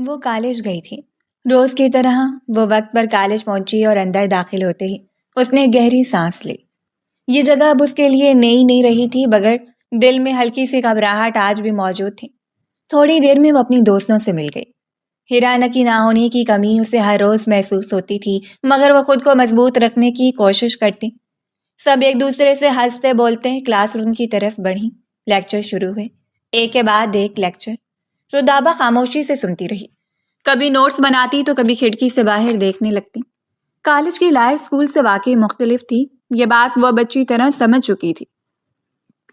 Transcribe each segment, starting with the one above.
وہ کالج گئی تھی۔ روز کی طرح وہ وقت پر کالج پہنچی اور اندر داخل ہوتے ہی اس نے گہری سانس لی۔ یہ جگہ اب اس کے لیے نئی نہیں رہی تھی، مگر دل میں ہلکی سی گھبراہٹ آج بھی موجود تھی۔ تھوڑی دیر میں وہ اپنی دوستوں سے مل گئی۔ ہیرانا کی نہ ہونے کی کمی اسے ہر روز محسوس ہوتی تھی، مگر وہ خود کو مضبوط رکھنے کی کوشش کرتی۔ سب ایک دوسرے سے ہنستے بولتے کلاس روم کی طرف بڑھی۔ لیکچر شروع ہوئے، ایک کے بعد ایک لیکچر۔ رودابہ خاموشی سے سنتی رہی، کبھی نوٹس بناتی تو کبھی کھڑکی سے باہر دیکھنے لگتی۔ کالج کی لائف اسکول سے واقعی مختلف تھی، یہ بات وہ بچی طرح سمجھ چکی تھی۔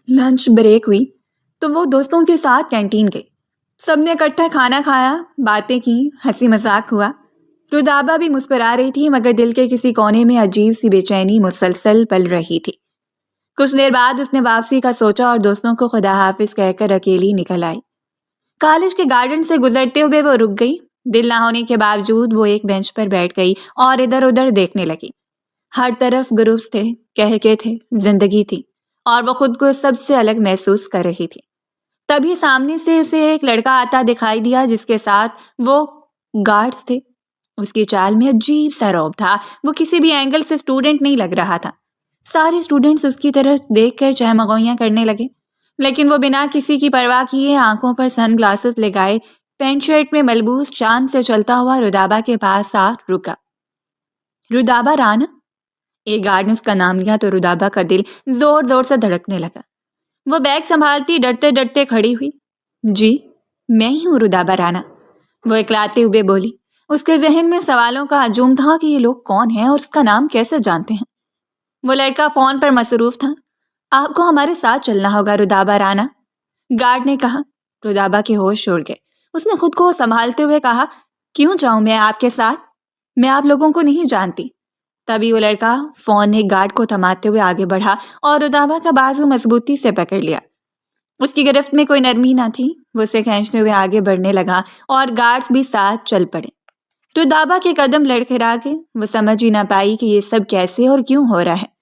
لنچ بریک ہوئی تو وہ دوستوں کے ساتھ کینٹین گئی۔ سب نے اکٹھا کھانا کھایا، باتیں کی، ہنسی مذاق ہوا۔ رودابہ بھی مسکرا رہی تھی، مگر دل کے کسی کونے میں عجیب سی بے چینی مسلسل پل رہی تھی۔ کچھ دیر بعد اس نے واپسی کا سوچا اور دوستوں کو خدا حافظ کہہ کر اکیلی نکل آئی۔ کالج کے گارڈن سے گزرتے ہوئے وہ رک گئی۔ دل نہ ہونے کے باوجود وہ ایک بینچ پر بیٹھ گئی اور ادھر ادھر دیکھنے لگی۔ ہر طرف گروپس تھے، کہکے تھے، زندگی تھی، اور وہ خود کو سب سے الگ محسوس کر رہی تھی۔ تبھی سامنے سے اسے ایک لڑکا آتا دکھائی دیا جس کے ساتھ وہ گارڈز تھے۔ اس کی چال میں عجیب سا رعب تھا، وہ کسی بھی اینگل سے اسٹوڈنٹ نہیں لگ رہا تھا۔ سارے اسٹوڈنٹس اس کی طرف دیکھ کر چہمگوئیاں کرنے لگے، لیکن وہ بنا کسی کی پرواہ کیے آنکھوں پر سن گلاسز لگائے پینٹ شرٹ میں ملبوس چاند سے چلتا ہوا رودابہ کے پاس آ رکا۔ رودابہ رانا؟ ایک گارڈ نے اس کا نام لیا تو رودابہ کا دل زور زور سے دھڑکنے لگا۔ وہ بیگ سنبھالتی ڈرتے ڈرتے کھڑی ہوئی۔ جی، میں ہی ہوں رودابہ رانا، وہ اکلاتے ہوئے بولی۔ اس کے ذہن میں سوالوں کا ہجوم تھا کہ یہ لوگ کون ہیں اور اس کا نام کیسے جانتے ہیں۔ وہ لڑکا فون پر مصروف تھا۔ آپ کو ہمارے ساتھ چلنا ہوگا رودابہ رانا، گارڈ نے کہا۔ رودابہ کے ہوش اڑ گئے۔ اس نے خود کو سنبھالتے ہوئے کہا، کیوں جاؤں میں آپ کے ساتھ؟ میں آپ لوگوں کو نہیں جانتی۔ تبھی وہ لڑکا فون ایک گارڈ کو تھماتے ہوئے آگے بڑھا اور رودابہ کا بازو مضبوطی سے پکڑ لیا۔ اس کی گرفت میں کوئی نرمی نہ تھی، وہ اسے کھینچتے ہوئے آگے بڑھنے لگا اور گارڈز بھی ساتھ چل پڑے۔ رودابہ کے قدم لڑکھڑا گئے، وہ سمجھ ہی نہ پائی کہ یہ سب کیسے اور کیوں ہو رہا ہے۔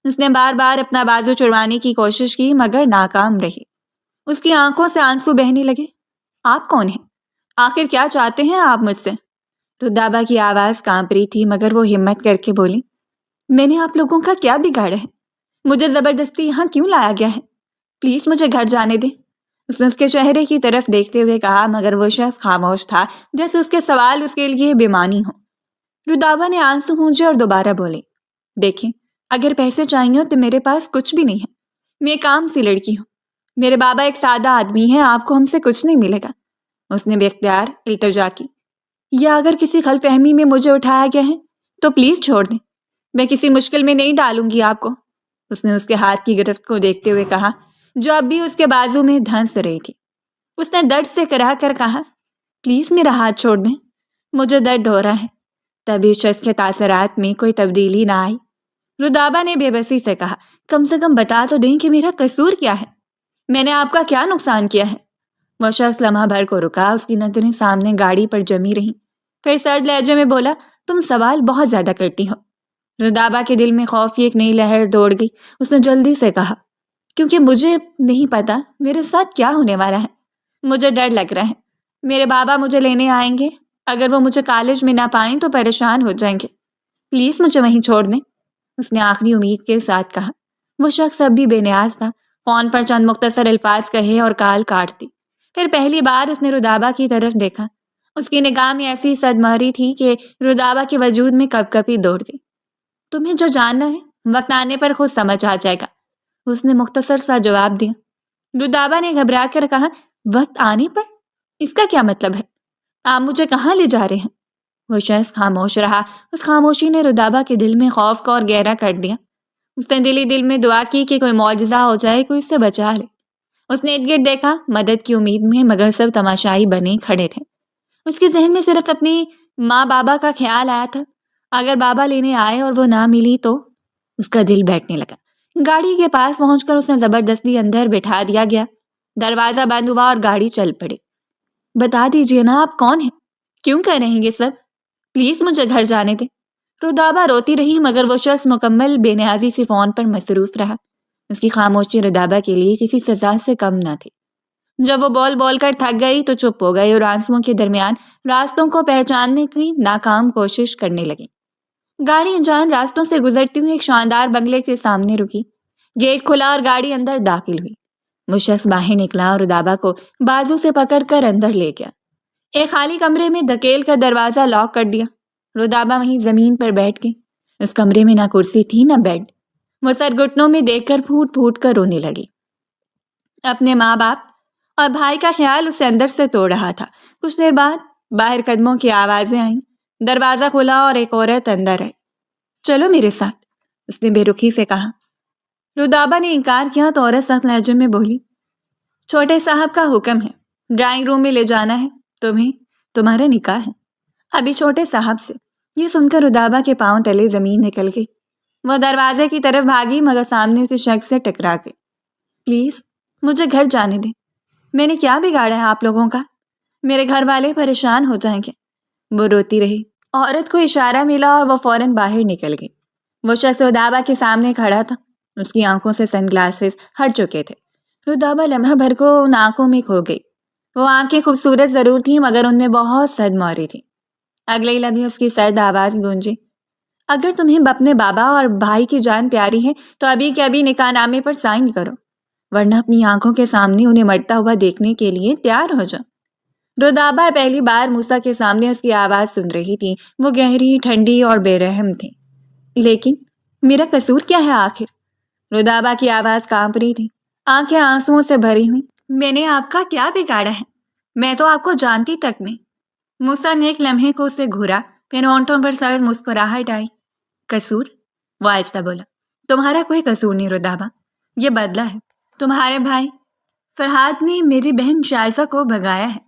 اس نے بار بار اپنا بازو چھڑوانے کی کوشش کی مگر ناکام رہی۔ اس کی آنکھوں سے آنسو بہنے لگے۔ آپ کون ہیں؟ آخر کیا چاہتے ہیں آپ مجھ سے؟ رودابہ کی آواز کانپ رہی تھی مگر وہ ہمت کر کے بولی، میں نے آپ لوگوں کا کیا بگاڑا ہے؟ مجھے زبردستی یہاں کیوں لایا گیا ہے؟ پلیز مجھے گھر جانے دیں۔ اس نے اس کے چہرے کی طرف دیکھتے ہوئے کہا مگر وہ شخص خاموش تھا، جیسے اس کے سوال اس کے لیے بےمعنی ہوں۔ رودابہ نے آنسو پونچھے اور دوبارہ بولی، دیکھیں، اگر پیسے چاہیے تو میرے پاس کچھ بھی نہیں ہے، میں ایک عام سی لڑکی ہوں، میرے بابا ایک سادہ آدمی ہے، آپ کو ہم سے کچھ نہیں ملے گا۔ اس نے بے اختیار التجا کی، یا اگر کسی غلط فہمی میں مجھے اٹھایا گیا ہے تو پلیز چھوڑ دیں، میں کسی مشکل میں نہیں ڈالوں گی آپ کو۔ اس نے اس کے ہاتھ کی گرفت کو دیکھتے ہوئے کہا جو اب بھی اس کے بازو میں دھنس رہی تھی۔ اس نے درد سے کرا کر کہا، پلیز میرا ہاتھ چھوڑ دیں، مجھے درد ہو رہا ہے۔ تبھی شخص کے تاثرات میں کوئی تبدیلی نہ آئی۔ رودابہ نے بے بسی سے کہا، کم سے کم بتا تو دیں کہ میرا قصور کیا ہے، میں نے آپ کا کیا نقصان کیا ہے؟ وہ شخص لمحہ بھر کو رکا، اس کی نظریں سامنے گاڑی پر جمی رہیں، پھر سرد لہجے میں بولا، تم سوال بہت زیادہ کرتی ہو۔ رودابہ کے دل میں خوف کی ایک نئی لہر دوڑ گئی۔ اس نے جلدی سے کہا، کیونکہ مجھے نہیں پتا میرے ساتھ کیا ہونے والا ہے، مجھے ڈر لگ رہا ہے، میرے بابا مجھے لینے آئیں گے، اگر وہ مجھے کالج میں نہ پائیں تو پریشان ہو جائیں گے، پلیز مجھے وہیں چھوڑ دیں۔ اس نے آخری امید کے ساتھ کہا۔ وہ شخص اب بھی بے نیاز تھا، فون پر چند مختصر الفاظ کہے اور کال کاٹ دی۔ پھر پہلی بار اس نے رودابہ کی طرف دیکھا، اس کی نگاہ میں ایسی صدمہری تھی کہ رودابہ کے وجود میں کپ کپی دوڑ گئی۔ تمہیں جو جاننا ہے وقت آنے پر خود سمجھ آ جائے گا، اس نے مختصر سا جواب دیا۔ رودابہ نے گھبرا کر کہا، وقت آنے پر؟ اس کا کیا مطلب ہے؟ آپ مجھے کہاں لے جا رہے ہیں؟ وہ شخص خاموش رہا، اس خاموشی نے رودابہ کے دل میں خوف کو اور گہرا کر دیا۔ اس نے دل ہی دل میں دعا کی کہ کوئی معجزہ ہو جائے، کوئی اس سے بچا لے۔ اس نے ارد گرد دیکھا، مدد کی امید میں، مگر سب تماشائی بنے کھڑے تھے۔ اس کے ذہن میں صرف اپنی ماں بابا کا خیال آیا تھا، اگر بابا لینے آئے اور وہ نہ ملی تو؟ اس کا دل بیٹھنے لگا۔ گاڑی کے پاس پہنچ کر اس نے زبردستی اندر بٹھا دیا گیا، دروازہ بند ہوا اور گاڑی چل پڑی۔ بتا دیجیے نا آپ کون ہیں، کیوں کر رہے ہیں یہ سب؟ پلیز مجھے گھر جانے دیں۔ رودابہ روتی رہی مگر وہ شخص مکمل بے نیازی سے فون پر مصروف رہا۔ اس کی خاموشی رودابہ کے لیے کسی سزا سے کم نہ تھی۔ جب وہ بول بول کر تھک گئی تو چپ ہو گئی اور آنسوؤں کے درمیان راستوں کو پہچاننے کی ناکام کوشش کرنے لگی۔ گاڑی انجان راستوں سے گزرتی ہوئی ایک شاندار بنگلے کے سامنے رکی۔ گیٹ کھلا اور گاڑی اندر داخل ہوئی۔ وہ شخص باہر نکلا اور رودابا کو بازو سے پکڑ کر اندر لے گیا۔ ایک خالی کمرے میں دھکیل کر دروازہ لاک کر دیا۔ رودابا وہیں زمین پر بیٹھ گئی۔ اس کمرے میں نہ کرسی تھی نہ بیڈ۔ وہ سر گھٹنوں میں دیکھ کر پھوٹ پھوٹ کر رونے لگی۔ اپنے ماں باپ اور بھائی کا خیال اسے اندر سے توڑ رہا تھا۔ کچھ دیر بعد باہر قدموں کی آوازیں آئیں۔ دروازہ کھلا اور ایک عورت اندر آئی۔ چلو میرے ساتھ، اس نے بے رخی سے کہا۔ رودابا نے انکار کیا تو عورت سخت لہجے میں بولی، چھوٹے صاحب کا حکم ہے، ڈرائنگ روم میں لے جانا ہے تمہیں، تمہارا نکاح ہے۔ ابھی چھوٹے صاحب سے۔ یہ سن کر رودابا کے پاؤں تلے زمین نکل گئی۔ وہ دروازے کی طرف بھاگی مگر سامنے اس شخص سے ٹکرا گئی۔ پلیز مجھے گھر جانے دیں، میں نے کیا بگاڑا ہے آپ لوگوں کا؟ میرے گھر والے پریشان ہو جائیں گے۔ وہ روتی رہی۔ عورت کو اشارہ ملا اور وہ فوراً باہر نکل گئی۔ وہ شخص رودابا کے سامنے کھڑا تھا۔ اس کی آنکھوں سے سن گلاسز ہٹ چکے تھے۔ رودابا لمحہ بھر کو ان آنکھوں میں کھو گئی۔ وہ آنکھیں خوبصورت ضرور تھیں مگر ان میں بہت صدمہ آوری تھی۔ اگلے ہی لمحے اس کی سرد آواز گونجی، اگر تمہیں اپنے بابا اور بھائی کی جان پیاری ہے تو ابھی کے ابھی نکاح نامے پر سائن کرو، ورنہ اپنی آنکھوں کے سامنے انہیں مرتا ہوا دیکھنے کے لیے تیار ہو جاؤ۔ رودابا پہلی بار موسیٰ کے سامنے اس کی آواز سن رہی تھی۔ وہ گہری، ٹھنڈی اور بے رحم تھی۔ لیکن میرا قصور کیا ہے آخر؟ رودابا کی آواز کانپ رہی تھی، آنکھیں آنسوؤں سے بھری ہوئی۔ میں نے آپ کا کیا بگاڑا ہے؟ میں تو آپ کو جانتی تک نہیں۔ موسیٰ نے ایک لمحے کو اسے گھورا، پھر ہونٹوں پر سخت مسکراہٹ آئی۔ قصور؟ وہ آہستہ بولا، تمہارا کوئی قصور نہیں رودابا، یہ بدلہ ہے۔ تمہارے بھائی فرحاد نے میری بہن شائزہ کو بھگایا ہے۔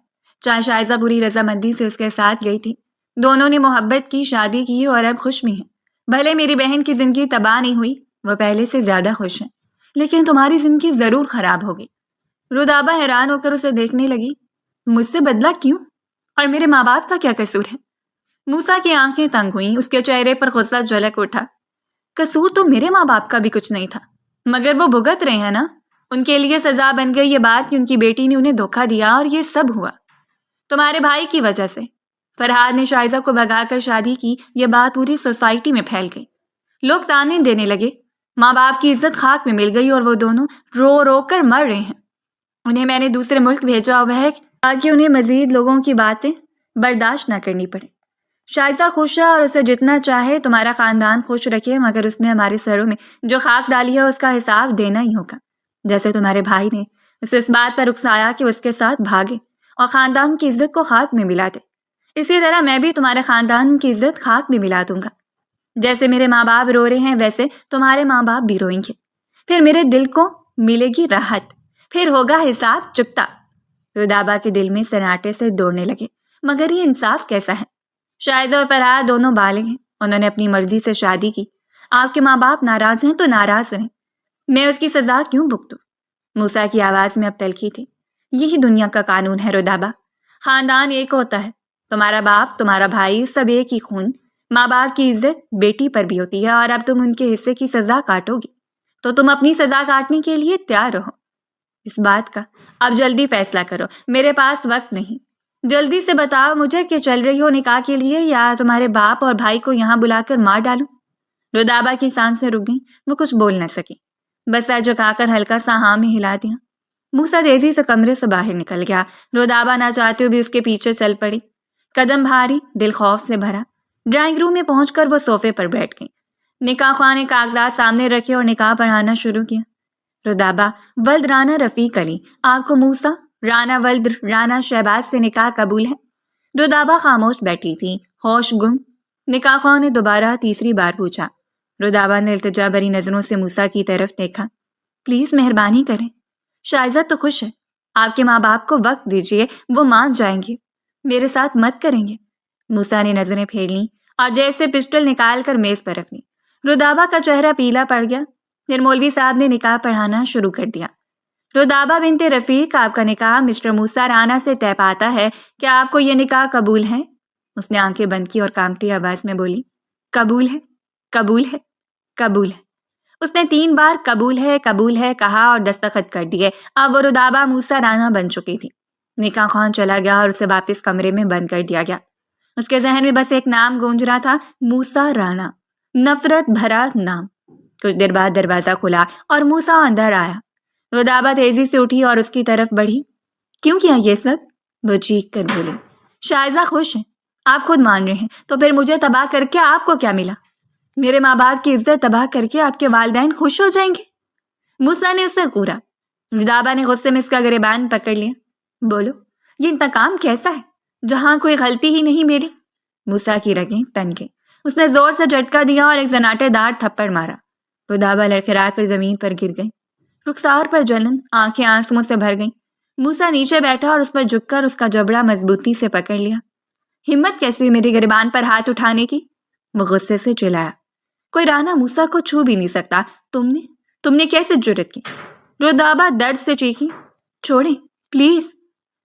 چاہے شائزہ پوری رضامندی سے اس کے ساتھ گئی تھی، دونوں نے محبت کی، شادی کی اور اب خوش بھی ہیں۔ بھلے میری بہن کی زندگی تباہ نہیں ہوئی، وہ پہلے سے زیادہ خوش ہیں، لیکن تمہاری زندگی ضرور خراب ہوگی۔ رودابا حیران ہو کر اسے دیکھنے لگی۔ مجھ سے بدلہ کیوں؟ اور میرے ماں باپ کا کیا قصور ہے؟ موسیٰ کی آنکھیں تنگ ہوئیں، اس کے چہرے پر غصہ جھلک اٹھا۔ قصور تو میرے ماں باپ کا بھی کچھ نہیں تھا، مگر وہ بھگت رہے ہیں نا۔ ان کے لیے سزا بن گئی یہ بات کہ ان کی بیٹی نے انہیں دھوکہ دیا، اور یہ سب ہوا تمہارے بھائی کی وجہ سے۔ فرحاد نے شائزہ کو بھگا کر شادی کی، یہ بات پوری سوسائٹی میں پھیل گئی۔ لوگ تانے دینے لگے، ماں باپ کی عزت خاک میں مل گئی اور وہ دونوں رو رو کر مر رہے ہیں۔ انہیں میں نے دوسرے ملک بھیجا ہوا ہے تاکہ انہیں مزید لوگوں کی باتیں برداشت نہ کرنی پڑے۔ شائزہ خوش ہے اور اسے جتنا چاہے تمہارا خاندان خوش رکھے، مگر اس نے ہمارے سروں میں جو خاک ڈالی ہے اس کا حساب دینا ہی ہوگا۔ جیسے تمہارے بھائی نے اسے اس بات پر اکسایا کہ اس کے ساتھ بھاگے اور خاندان کی عزت کو خاک میں ملا دے، اسی طرح میں بھی تمہارے خاندان کی عزت خاک میں ملا دوں گا۔ جیسے میرے ماں باپ رو رہے ہیں ویسے تمہارے ماں باپ بھی روئیں گے، پھر میرے دل کو ملے گی راحت، پھر ہوگا حساب چکتا۔ رودابا کے دل میں سناٹے سے دوڑنے لگے، مگر یہ انصاف کیسا ہے؟ شائزہ اور فرحاد دونوں بالغ ہیں، انہوں نے اپنی مرضی سے شادی کی۔ آپ کے ماں باپ ناراض ہیں تو ناراض رہیں، میں اس کی سزا کیوں بھگتوں؟ موسیٰ کی آواز میں اب تلخی تھی۔ یہی دنیا کا قانون ہے رودابا، خاندان ایک ہوتا ہے، تمہارا باپ، تمہارا بھائی، سب ایک ہی خون۔ ماں باپ کی عزت بیٹی پر بھی ہوتی ہے، اور اب تم ان کے حصے کی سزا کاٹو گی تو تم اپنی سزا کاٹنے کے لیے تیار رہو۔ اس بات کا اب جلدی فیصلہ کرو، میرے پاس وقت نہیں۔ جلدی سے بتاؤ مجھے کہ چل رہی ہو نکاح کے لیے یا تمہارے باپ اور بھائی کو یہاں بلا کر مار ڈالوں؟ رودابا کی سانسیں رک گئیں، وہ کچھ بول نہ سکی، بس سر جھکا کر ہلکا سا ہاں میں ہلا دیا۔ موسیٰ تیزی سے کمرے سے باہر نکل گیا۔ رودابا نہ چاہتے ہوئے بھی اس کے پیچھے چل پڑی، قدم بھاری، دل خوف سے بھرا۔ ڈرائنگ روم میں پہنچ کر وہ صوفے پر بیٹھ گئی۔ نکاح خواہ نے کاغذات سامنے رکھے اور نکاح پڑھانا شروع کیا۔ رودابا ولد رانا رفیق علی، آپ کو موسیٰ رانا ولد رانا شہباز سے نکاح قبول ہے؟ رودابا خاموش بیٹھی تھی، ہوش گم۔ نکاح خواہ نے دوبارہ تیسری بار پوچھا۔ رودابا نے التجا بھری نظروں سے موسیٰ کی طرف دیکھا۔ پلیز مہربانی کریں، شائزہ تو خوش ہے، آپ کے ماں باپ کو وقت دیجیے، وہ مان جائیں گے، میرے ساتھ مت کریں گے۔ موسیٰ نے نظریں پھیر لیں اور جیب سے پسٹل نکال کر میز پر رکھ لی۔ رودابا کا چہرہ پیلا پڑ گیا۔ پھر مولوی صاحب نے نکاح پڑھانا شروع کر دیا۔ رودابا بنت رفیق، آپ کا نکاح مسٹر موسیٰ رانا سے طے پاتا ہے، کیا آپ کو یہ نکاح قبول ہے؟ اس نے آنکھیں بند کی اور کانپتی آواز میں بولی، قبول ہے، قبول ہے، قبول ہے۔ اس نے 3 بار قبول ہے کہا اور دستخط کر دیے۔ اب وہ رودابہ موسیٰ رانا بن چکی تھی۔ نکاح خوان چلا گیا اور اسے واپس کمرے میں بند کر دیا گیا۔ اس کے ذہن میں بس ایک نام گونج رہا تھا، موسیٰ رانا، نفرت بھرا نام۔ کچھ دیر بعد دروازہ کھلا اور موسیٰ اندر آیا۔ رودابہ تیزی سے اٹھی اور اس کی طرف بڑھی۔ کیوں کیا یہ سب؟ وہ چیخ کر بولی۔ شائزہ خوش ہیں، آپ خود مان رہے ہیں، تو پھر مجھے تباہ کر کے آپ کو کیا ملا؟ میرے ماں باپ کی عزت تباہ کر کے آپ کے والدین خوش ہو جائیں گے؟ موسیٰ نے اسے گھورا۔ رودابہ نے غصے میں اس کا گریبان پکڑ لیا۔ بولو، یہ انتقام کیسا ہے جہاں کوئی غلطی ہی نہیں میری؟ موسیٰ کی رگیں تن گئیں۔ اس نے زور سے جھٹکا دیا اور ایک زناٹے دار تھپڑ مارا۔ رودابہ لڑکھڑا کر زمین پر گر گئی۔ رخسار پر جلن، آنکھیں آنسوؤں سے بھر گئیں۔ موسیٰ نیچے بیٹھا اور اس پر جھک کر اس کا جبڑا مضبوطی سے پکڑ لیا۔ ہمت کیسی ہوئی میری گریبان پر ہاتھ اٹھانے کی؟ وہ غصے سے چلایا۔ کوئی رانا موسیٰ کو چھو بھی نہیں سکتا۔ تم نے کیسے جرأت کی؟ رودابہ درد سے چیخی۔ چھوڑیں پلیز۔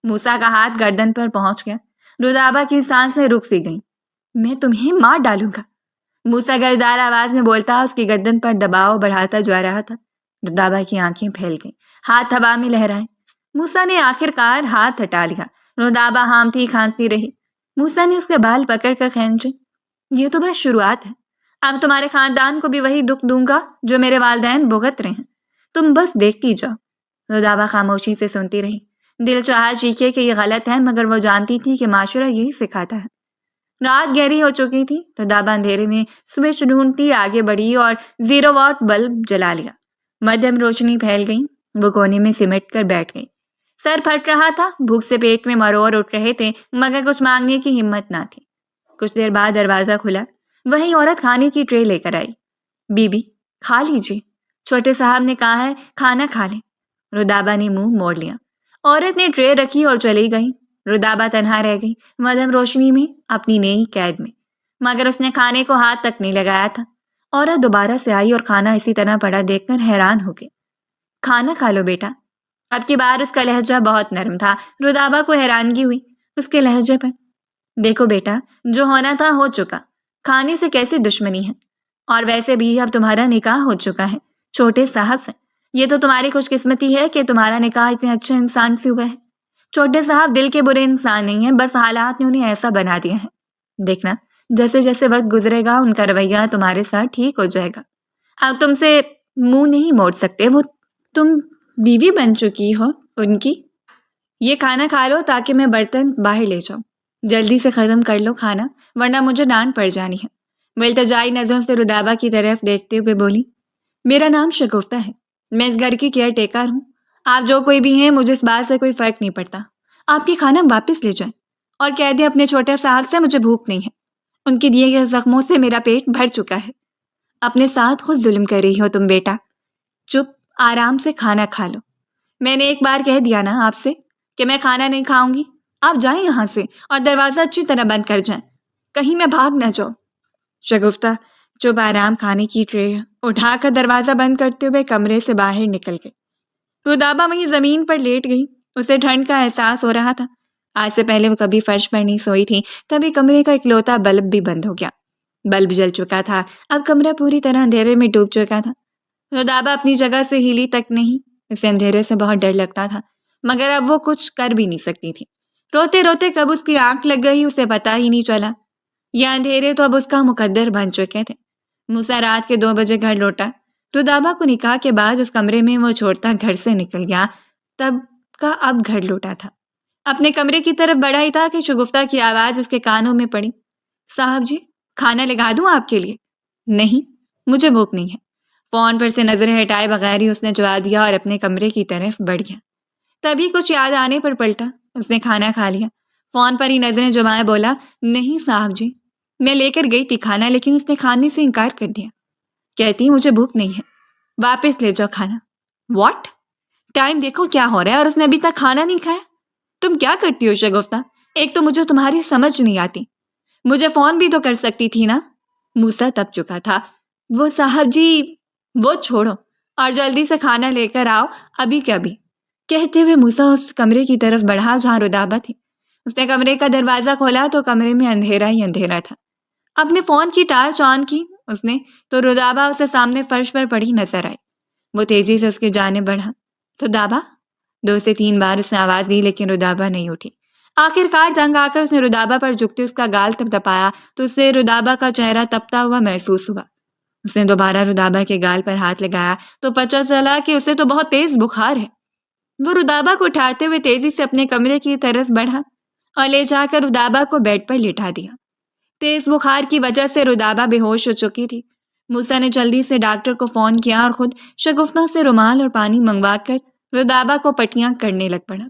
موسیٰ کا ہاتھ گردن پر پہنچ گیا۔ رودابہ کی سانسیں رک سی گئیں۔ میں تمہیں مار ڈالوں گا، موسیٰ گردار آواز میں بولتا اس کی گردن پر دباؤ بڑھاتا جا رہا تھا۔ رودابہ کی آنکھیں پھیل گئیں، ہاتھ ہوا میں لہرائے۔ موسیٰ نے آخر کار ہاتھ ہٹا لیا۔ رودابہ ہامتی کھانستی رہی۔ موسیٰ نے اس کے بال پکڑ کر کھینچے۔ یہ تو بس شروعات ہے، اب تمہارے خاندان کو بھی وہی دکھ دوں گا جو میرے والدین بھگت رہے ہیں، تم بس دیکھتی جاؤ۔ رودابہ خاموشی سے سنتی رہی۔ دل چاہا چیخے کہ یہ غلط ہے، مگر وہ جانتی تھی کہ معاشرہ یہی سکھاتا ہے۔ رات گہری ہو چکی تھی۔ رودابہ اندھیرے میں سوئچ ڈھونڈتی آگے بڑھی اور 0 واٹ بلب جلا لیا۔ مدھم روشنی پھیل گئی۔ وہ کونے میں سمٹ کر بیٹھ گئی۔ سر پھٹ رہا تھا، بھوک سے پیٹ میں مرور اٹھ رہے تھے، مگر کچھ مانگنے کی ہمت نہ تھی۔ کچھ دیر بعد دروازہ کھلا۔ وہی عورت کھانے کی ٹرے لے کر آئی۔ بی بی کھا لیجیے، چھوٹے صاحب نے کہا ہے کھانا کھا لیں۔ رودابہ نے منہ موڑ لیا۔ عورت نے ٹرے رکھی اور چلی گئی۔ رودابہ تنہا رہ گئی، مدھم روشنی میں، اپنی نئی قید میں، مگر اس نے کھانے کو ہاتھ تک نہیں لگایا تھا۔ عورت دوبارہ سے آئی اور کھانا اسی طرح پڑا دیکھ کر حیران ہو گئی۔ کھانا کھا لو بیٹا۔ اب کی بار اس کا لہجہ بہت نرم تھا۔ رودابہ کو حیرانگی ہوئی اس کے لہجے پر۔ دیکھو بیٹا، جو ہونا تھا ہو چکا، کھانے سے کیسی دشمنی ہے؟ اور ویسے بھی اب تمہارا نکاح ہو چکا ہے چھوٹے صاحب سے۔ یہ تو تمہاری خوش قسمتی ہے کہ تمہارا نکاح اتنے اچھے انسان سے ہوا ہے۔ چھوٹے صاحب دل کے برے انسان نہیں ہیں، بس حالات نے انہیں ایسا بنا دیا ہے۔ دیکھنا جیسے جیسے وقت گزرے گا ان کا رویہ تمہارے ساتھ ٹھیک ہو جائے گا۔ اب تم سے منہ نہیں موڑ سکتے، وہ تم بیوی بن چکی ہو ان کی۔ یہ کھانا کھا لو تاکہ میں برتن باہر لے جاؤں۔ جلدی سے ختم کر لو کھانا، ورنہ مجھے ڈانٹ پڑ جانی ہے۔ وہ التجائی نظروں سے رودابہ کی طرف دیکھتے ہوئے بولی، میرا نام شگفتہ ہے، میں اس گھر کی کیئر ٹیکر ہوں۔ آپ جو کوئی بھی ہیں، مجھے اس بات سے کوئی فرق نہیں پڑتا۔ آپ یہ کھانا واپس لے جائیں اور کہہ دیں اپنے چھوٹے صاحب سے مجھے بھوک نہیں ہے، ان کے دیے گئے زخموں سے میرا پیٹ بھر چکا ہے۔ اپنے ساتھ خود ظلم کر رہی ہو تم بیٹا، چپ آرام سے کھانا کھا لو۔ میں نے ایک بار کہہ دیا نا آپ سے کہ میں کھانا نہیں کھاؤں گی۔ آپ جائیں یہاں سے اور دروازہ اچھی طرح بند کر جائیں، کہیں میں بھاگ نہ جاؤں۔ شگفتہ چپ آرام کھانے کی ٹرے اٹھا کر دروازہ بند کرتے ہوئے کمرے سے باہر نکل گئی۔ رودابہ وہیں زمین پر لیٹ گئی۔ اسے ٹھنڈ کا احساس ہو رہا تھا۔ آج سے پہلے وہ کبھی فرش پر نہیں سوئی تھی۔ تبھی کمرے کا اکلوتا بلب بھی بند ہو گیا۔ بلب جل چکا تھا، اب کمرہ پوری طرح اندھیرے میں ڈوب چکا تھا۔ رودابہ اپنی جگہ سے ہلی تک نہیں، اسے اندھیرے سے بہت ڈر لگتا تھا، مگر اب وہ کچھ کر بھی نہیں سکتی تھی۔ روتے روتے کب اس کی آنکھ لگ گئی اسے پتا ہی نہیں چلا۔ یہ اندھیرے تو اب اس کا مقدر بن چکے تھے۔ موسیٰ رات کے 2 بجے گھر لوٹا۔ رودابہ کو نکاح کے بعد اس کمرے میں وہ چھوڑتا گھر سے نکل گیا، تب کا اب گھر لوٹا تھا۔ اپنے کمرے کی طرف بڑھا ہی تھا کہ شگفتہ کی آواز اس کے کانوں میں پڑی، صاحب جی کھانا لگا دوں آپ کے لیے؟ نہیں، مجھے بھوک نہیں ہے۔ فون پر سے نظریں ہٹائے بغیر ہی اس نے جواب دیا اور اپنے کمرے کی طرف بڑھ گیا۔ تبھی کچھ یاد آنے پر پلٹا، اس نے کھانا کھا لیا۔ فون پر ہی نظریں جمائے بولا، نہیں صاحب جی، میں لے کر گئی تھی کھانا، لیکن اس نے کھانے سے انکار کر دیا، کہتی مجھے بھوک نہیں ہے، واپس لے جاؤ کھانا۔ واٹ؟ ٹائم دیکھو کیا ہو رہا ہے اور اس نے ابھی تک کھانا نہیں کھایا؟ تم کیا کرتی ہو شگفتہ؟ ایک تو مجھے تمہاری سمجھ نہیں آتی، مجھے فون بھی تو کر سکتی تھی نا۔ موسیٰ تب چکا تھا۔ وہ صاحب جی، وہ چھوڑو اور جلدی سے کھانا لے کر آؤ ابھی کے ابھی، کہتے ہوئے موسیٰ اس کمرے کی طرف بڑھا جہاں رودابہ تھی۔ اس نے کمرے کا دروازہ کھولا تو کمرے میں اندھیرا ہی اندھیرا تھا۔ اپنے فون کی ٹارچ آن کی، اس نے تو رودابا اسے سامنے فرش پر پڑی نظر آئی۔ وہ تیزی سے اس کی جانب بڑھا۔ رودابا؟ 2 سے 3 بار اس نے آواز دی لیکن رودابا نہیں اٹھی۔ آخر کار تنگ آ کر اس نے رودابا پر جھکتے اس کا گال تپتپایا تو اسے رودابا کا چہرہ تپتا ہوا محسوس ہوا۔ اس نے دوبارہ رودابا کے گال پر ہاتھ لگایا تو پتہ چلا کہ اسے تو بہت تیز بخار ہے۔ وہ رودابا کو اٹھاتے ہوئے تیزی سے اپنے کمرے کی طرف بڑھا اور لے جا کر رودابا کو بیڈ پر لٹا دیا۔ تیز بخار کی وجہ سے رودابا بے ہوش ہو چکی تھی۔ موسیٰ نے جلدی سے ڈاکٹر کو فون کیا اور خود شگفتہ سے رومال اور پانی منگوا کر رودابا کو پٹیاں کرنے لگ پڑا۔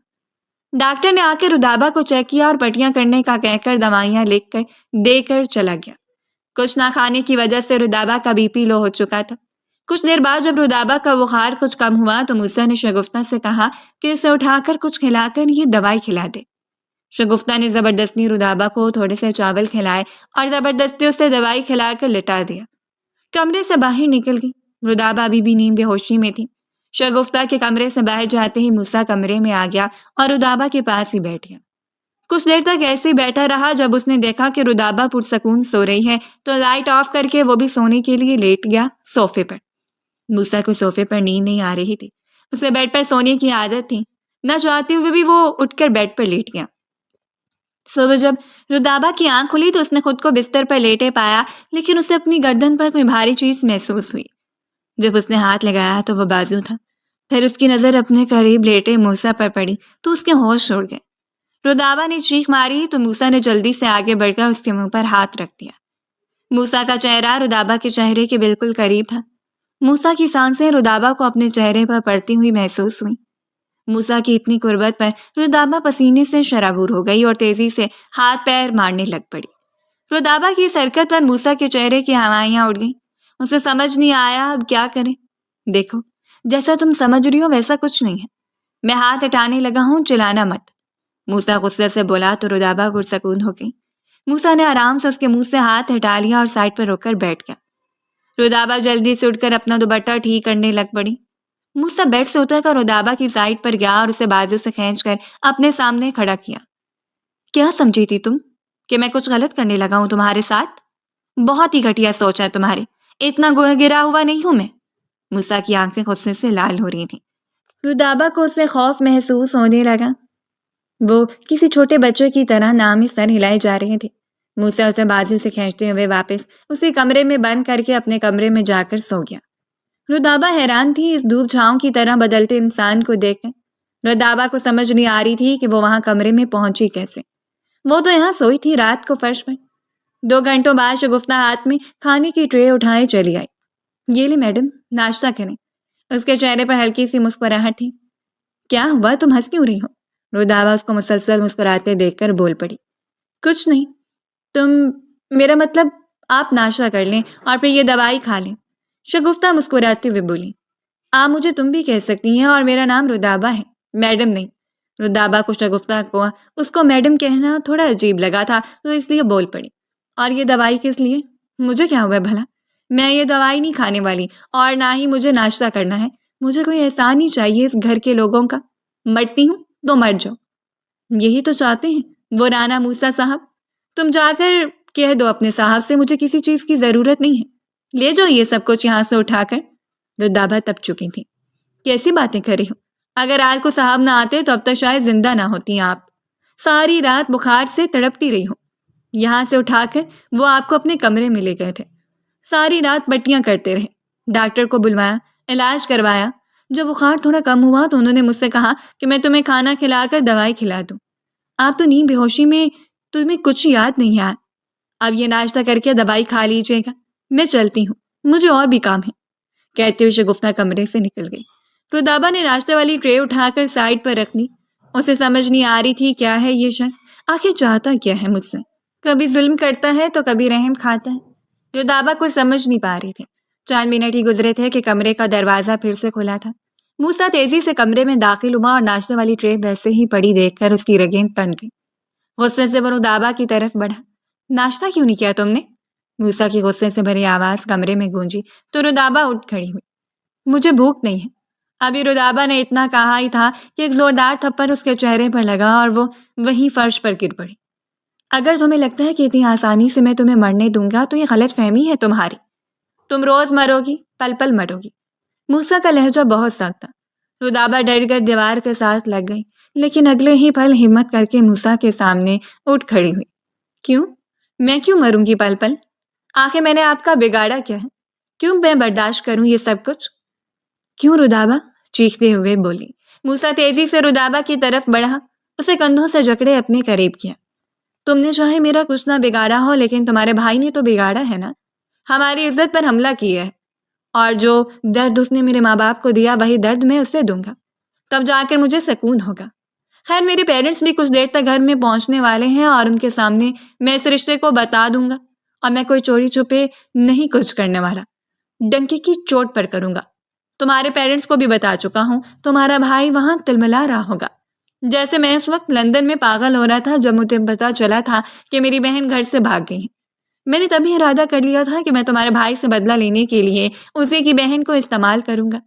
ڈاکٹر نے آ کے رودابا کو چیک کیا اور پٹیاں کرنے کا کہہ کر دوائیاں لکھ کر دے کر چلا گیا۔ کچھ نہ کھانے کی وجہ سے رودابا کا بی پی لو ہو چکا تھا۔ کچھ دیر بعد جب رودابا کا بخار کچھ کم ہوا تو موسیٰ نے شگفتہ سے کہا کہ اسے اٹھا کر کچھ کھلا کر یہ دوائی کھلا دے۔ شگفتہ نے زبردستی رودابا کو تھوڑے سے چاول کھلائے اور زبردستی اسے دوائی کھلا کر لٹا دیا۔ کمرے سے باہر نکل گئی۔ رودابا ابھی بھی نیم بے ہوشی میں تھی۔ شگفتہ کے کمرے سے باہر جاتے ہی موسیٰ کمرے میں آ گیا اور رودابا کے پاس ہی بیٹھ گیا۔ کچھ دیر تک ایسے ہی بیٹھا رہا۔ جب اس نے دیکھا کہ رودابا پرسکون سو رہی ہے تو لائٹ آف کر کے وہ بھی سونے کے لیے لیٹ گیا صوفے پر۔ موسیٰ کو صوفے پر نیند نہیں آ رہی تھی۔ اسے بیڈ پر سونے کی عادت تھی۔ نہ چاہتے ہوئے بھی وہ اٹھ کر بیڈ پر لیٹ گیا۔ صبح جب رودابا کی آنکھ کھلی تو اس نے خود کو بستر پر لیٹے پایا لیکن اسے اپنی گردن پر کوئی بھاری چیز محسوس ہوئی۔ جب اس نے ہاتھ لگایا تو وہ بازو تھا۔ پھر اس کی نظر اپنے قریب لیٹے موسیٰ پر پڑی تو اس کے ہوش اڑ گئے۔ رودابا نے چیخ ماری تو موسیٰ نے جلدی سے آگے بڑھ کر اس کے منہ پر ہاتھ رکھ دیا۔ موسیٰ کا چہرہ رودابا کے چہرے کے بالکل قریب تھا۔ موسیٰ کی سانسیں رودابا کو اپنے چہرے پر پڑتی ہوئی محسوس ہوئیں۔ موسیٰ کی اتنی قربت پر رودابا پسینے سے شرابور ہو گئی اور تیزی سے ہاتھ پیر مارنے لگ پڑی۔ رودابا کی اس حرکت پر موسیٰ کے چہرے کی ہوائیاں اڑ گئیں۔ اسے سمجھ نہیں آیا اب کیا کریں۔ دیکھو جیسا تم سمجھ رہی ہو ویسا کچھ نہیں ہے۔ میں ہاتھ ہٹانے لگا ہوں، چلانا مت۔ موسیٰ غصے سے بولا تو رودابا پرسکون ہو گئی۔ موسیٰ نے آرام سے اس کے منہ سے ہاتھ ہٹا لیا اور سائڈ پر رک کر بیٹھ گیا۔ رودابا جلدی سے اٹھ کر اپنا دوپٹہ ٹھیک کرنے لگ پڑی۔ موسیٰ بیڈ سے اتر کر رودابا کی سائڈ پر گیا اور اسے بازو سے کھینچ کر اپنے سامنے کھڑا کیا۔ کیا سمجھی تھی تم کہ میں کچھ غلط کرنے لگا ہوں تمہارے ساتھ؟ بہت ہی گھٹیا سوچ ہے تمہاری۔ اتنا گرا ہوا نہیں ہوں میں۔ موسیٰ کی آنکھیں غصے سے لال ہو رہی تھیں۔ رودابا کو اس سے خوف محسوس ہونے لگا۔ وہ کسی چھوٹے بچے کی طرح نامی سر ہلائے جا رہے تھے۔ موسیٰ اسے بازو سے کھینچتے ہوئے واپس اسی کمرے میں بند کر کے اپنے کمرے میں جا کر سو گیا۔ رودابا حیران تھی اس دھوپ چھاؤں کی طرح بدلتے انسان کو دیکھ کر۔ رودابا کو سمجھ نہیں آ رہی تھی کہ وہ وہاں کمرے میں پہنچی کیسے۔ وہ تو یہاں سوئی تھی رات کو فرش پر۔ 2 گھنٹوں بعد شگفتہ ہاتھ میں کھانے کی ٹرے اٹھائے چلی آئی۔ یہ لے میڈم، ناشتہ کریں۔ اس کے چہرے پر ہلکی سی مسکراہٹ تھی۔ کیا ہوا، تم ہنس کیوں رہی ہو؟ رودابا اس کو مسلسل مسکراتے دیکھ کر بول پڑی۔ کچھ نہیں، میرا مطلب آپ ناشتہ کر لیں اور پھر یہ دوائی کھا لیں۔ شگفتہ مسکراتے ہوئے بولی۔ آپ مجھے تم بھی کہہ سکتی ہیں اور میرا نام رودابا ہے، میڈم نہیں۔ رودابا کو شگفتہ کو اس کو میڈم کہنا تھوڑا عجیب لگا تھا تو اس لیے بول پڑی۔ اور یہ دوائی کس لیے؟ مجھے کیا ہوا بھلا؟ میں یہ دوائی نہیں کھانے والی اور نہ ہی مجھے ناشتہ کرنا ہے۔ مجھے کوئی احسان ہی چاہیے اس گھر کے لوگوں کا۔ مرتی ہوں تو مر جاؤ۔ یہی تو چاہتے ہیں وہ رانا موسیٰ صاحب۔ تم جا کر کہہ دو اپنے صاحب سے مجھے کسی چیز کی ضرورت نہیں ہے۔ لے جاؤ یہ سب کچھ یہاں سے اٹھا کر۔ رودابا تپ چکی تھی۔ کیسی باتیں کر رہی ہو؟ اگر آج کو صاحب نہ آتے تو اب تک شاید زندہ نہ ہوتی آپ۔ ساری رات بخار سے تڑپتی رہی ہو۔ یہاں سے اٹھا کر وہ آپ کو اپنے کمرے میں لے گئے تھے۔ ساری رات پٹیاں کرتے رہے، ڈاکٹر کو بلوایا، علاج کروایا۔ جب بخار تھوڑا کم ہوا تو انہوں نے مجھ سے کہا کہ میں تمہیں کھانا کھلا کر دوائی کھلا دوں۔ آپ تو نیند بے ہوشی میں تمہیں کچھ یاد نہیں آیا۔ اب یہ ناشتہ کر کے دوائی کھا لیجیے گا، میں چلتی ہوں، مجھے اور بھی کام ہے۔ کہتے ہوئے شگفتہ کمرے سے نکل گئی۔ رودابا نے ناشتے والی ٹرے اٹھا کر سائڈ پر رکھ دی۔ اسے سمجھ نہیں آ رہی تھی کیا ہے یہ شخص، آخر چاہتا کیا ہے مجھ سے۔ کبھی ظلم کرتا ہے تو کبھی رحم کھاتا ہے۔ رودابا کو سمجھ نہیں پا رہی تھی۔ چند منٹ ہی گزرے تھے کہ کمرے کا دروازہ پھر سے کھلا تھا۔ موسیٰ تیزی سے کمرے میں داخل ہوا اور ناشتے والی ٹرے ویسے ہی پڑی دیکھ کر اس کی رگیں تن گئی۔ غصے سے وہ رودابا کی طرف بڑھا۔ ناشتہ کیوں نہیں کیا تم نے؟ موسیٰ کی غصے سے بھری آواز کمرے میں گونجی تو رودابا اٹھ کھڑی ہوئی۔ مجھے بھوک نہیں ہے۔ ابھی رودابا نے اتنا کہا ہی تھا کہ ایک زوردار تھپڑ اس کے چہرے پر لگا اور وہ وہیں فرش پر گر پڑی۔ اگر تمہیں لگتا ہے کہ اتنی آسانی سے میں تمہیں مرنے دوں گا تو یہ غلط فہمی ہے تمہاری۔ تم روز مرو گی، پل پل مرو گی۔ موسیٰ کا لہجہ بہت سخت تھا۔ رودابہ ڈر کر دیوار کے ساتھ لگ گئی، لیکن اگلے ہی پل ہمت کر کے موسیٰ کے سامنے اٹھ کھڑی ہوئی۔ کیوں؟ میں کیوں مروں گی پل پل؟ آخر میں نے آپ کا بگاڑا کیا ہے؟ کیوں میں برداشت کروں یہ سب کچھ؟ کیوں رودابہ؟ چیختے ہوئے بولی۔ موسیٰ تیزی سے رودابہ کی طرف بڑھا، اسے کندھوں سے جکڑے اپنے قریب کیا۔ تم نے چاہے میرا کچھ نہ بگاڑا ہو، لیکن تمہارے بھائی نے تو بگاڑا ہے نا، ہماری عزت پر حملہ کیا ہے، اور جو درد اس نے میرے ماں باپ کو دیا وہی درد میں اسے دوں گا، تب جا کر مجھے سکون ہوگا۔ خیر میرے پیرنٹس بھی کچھ دیر تک گھر میں پہنچنے والے ہیں، اور ان کے سامنے میں اس رشتے کو بتا دوں گا، اور میں کوئی چوری چھپے نہیں کچھ کرنے والا، ڈنکے کی چوٹ پر کروں گا۔ تمہارے پیرنٹس کو بھی بتا چکا ہوں، تمہارا بھائی وہاں تلملا رہا ہوگا، جیسے میں اس وقت لندن میں پاگل ہو رہا تھا جب مجھے پتا چلا تھا کہ میری بہن گھر سے بھاگ گئی ہے۔ میں نے تبھی ارادہ کر لیا تھا کہ میں تمہارے بھائی سے بدلہ لینے کے لیے اسی کی بہن کو استعمال کروں گا۔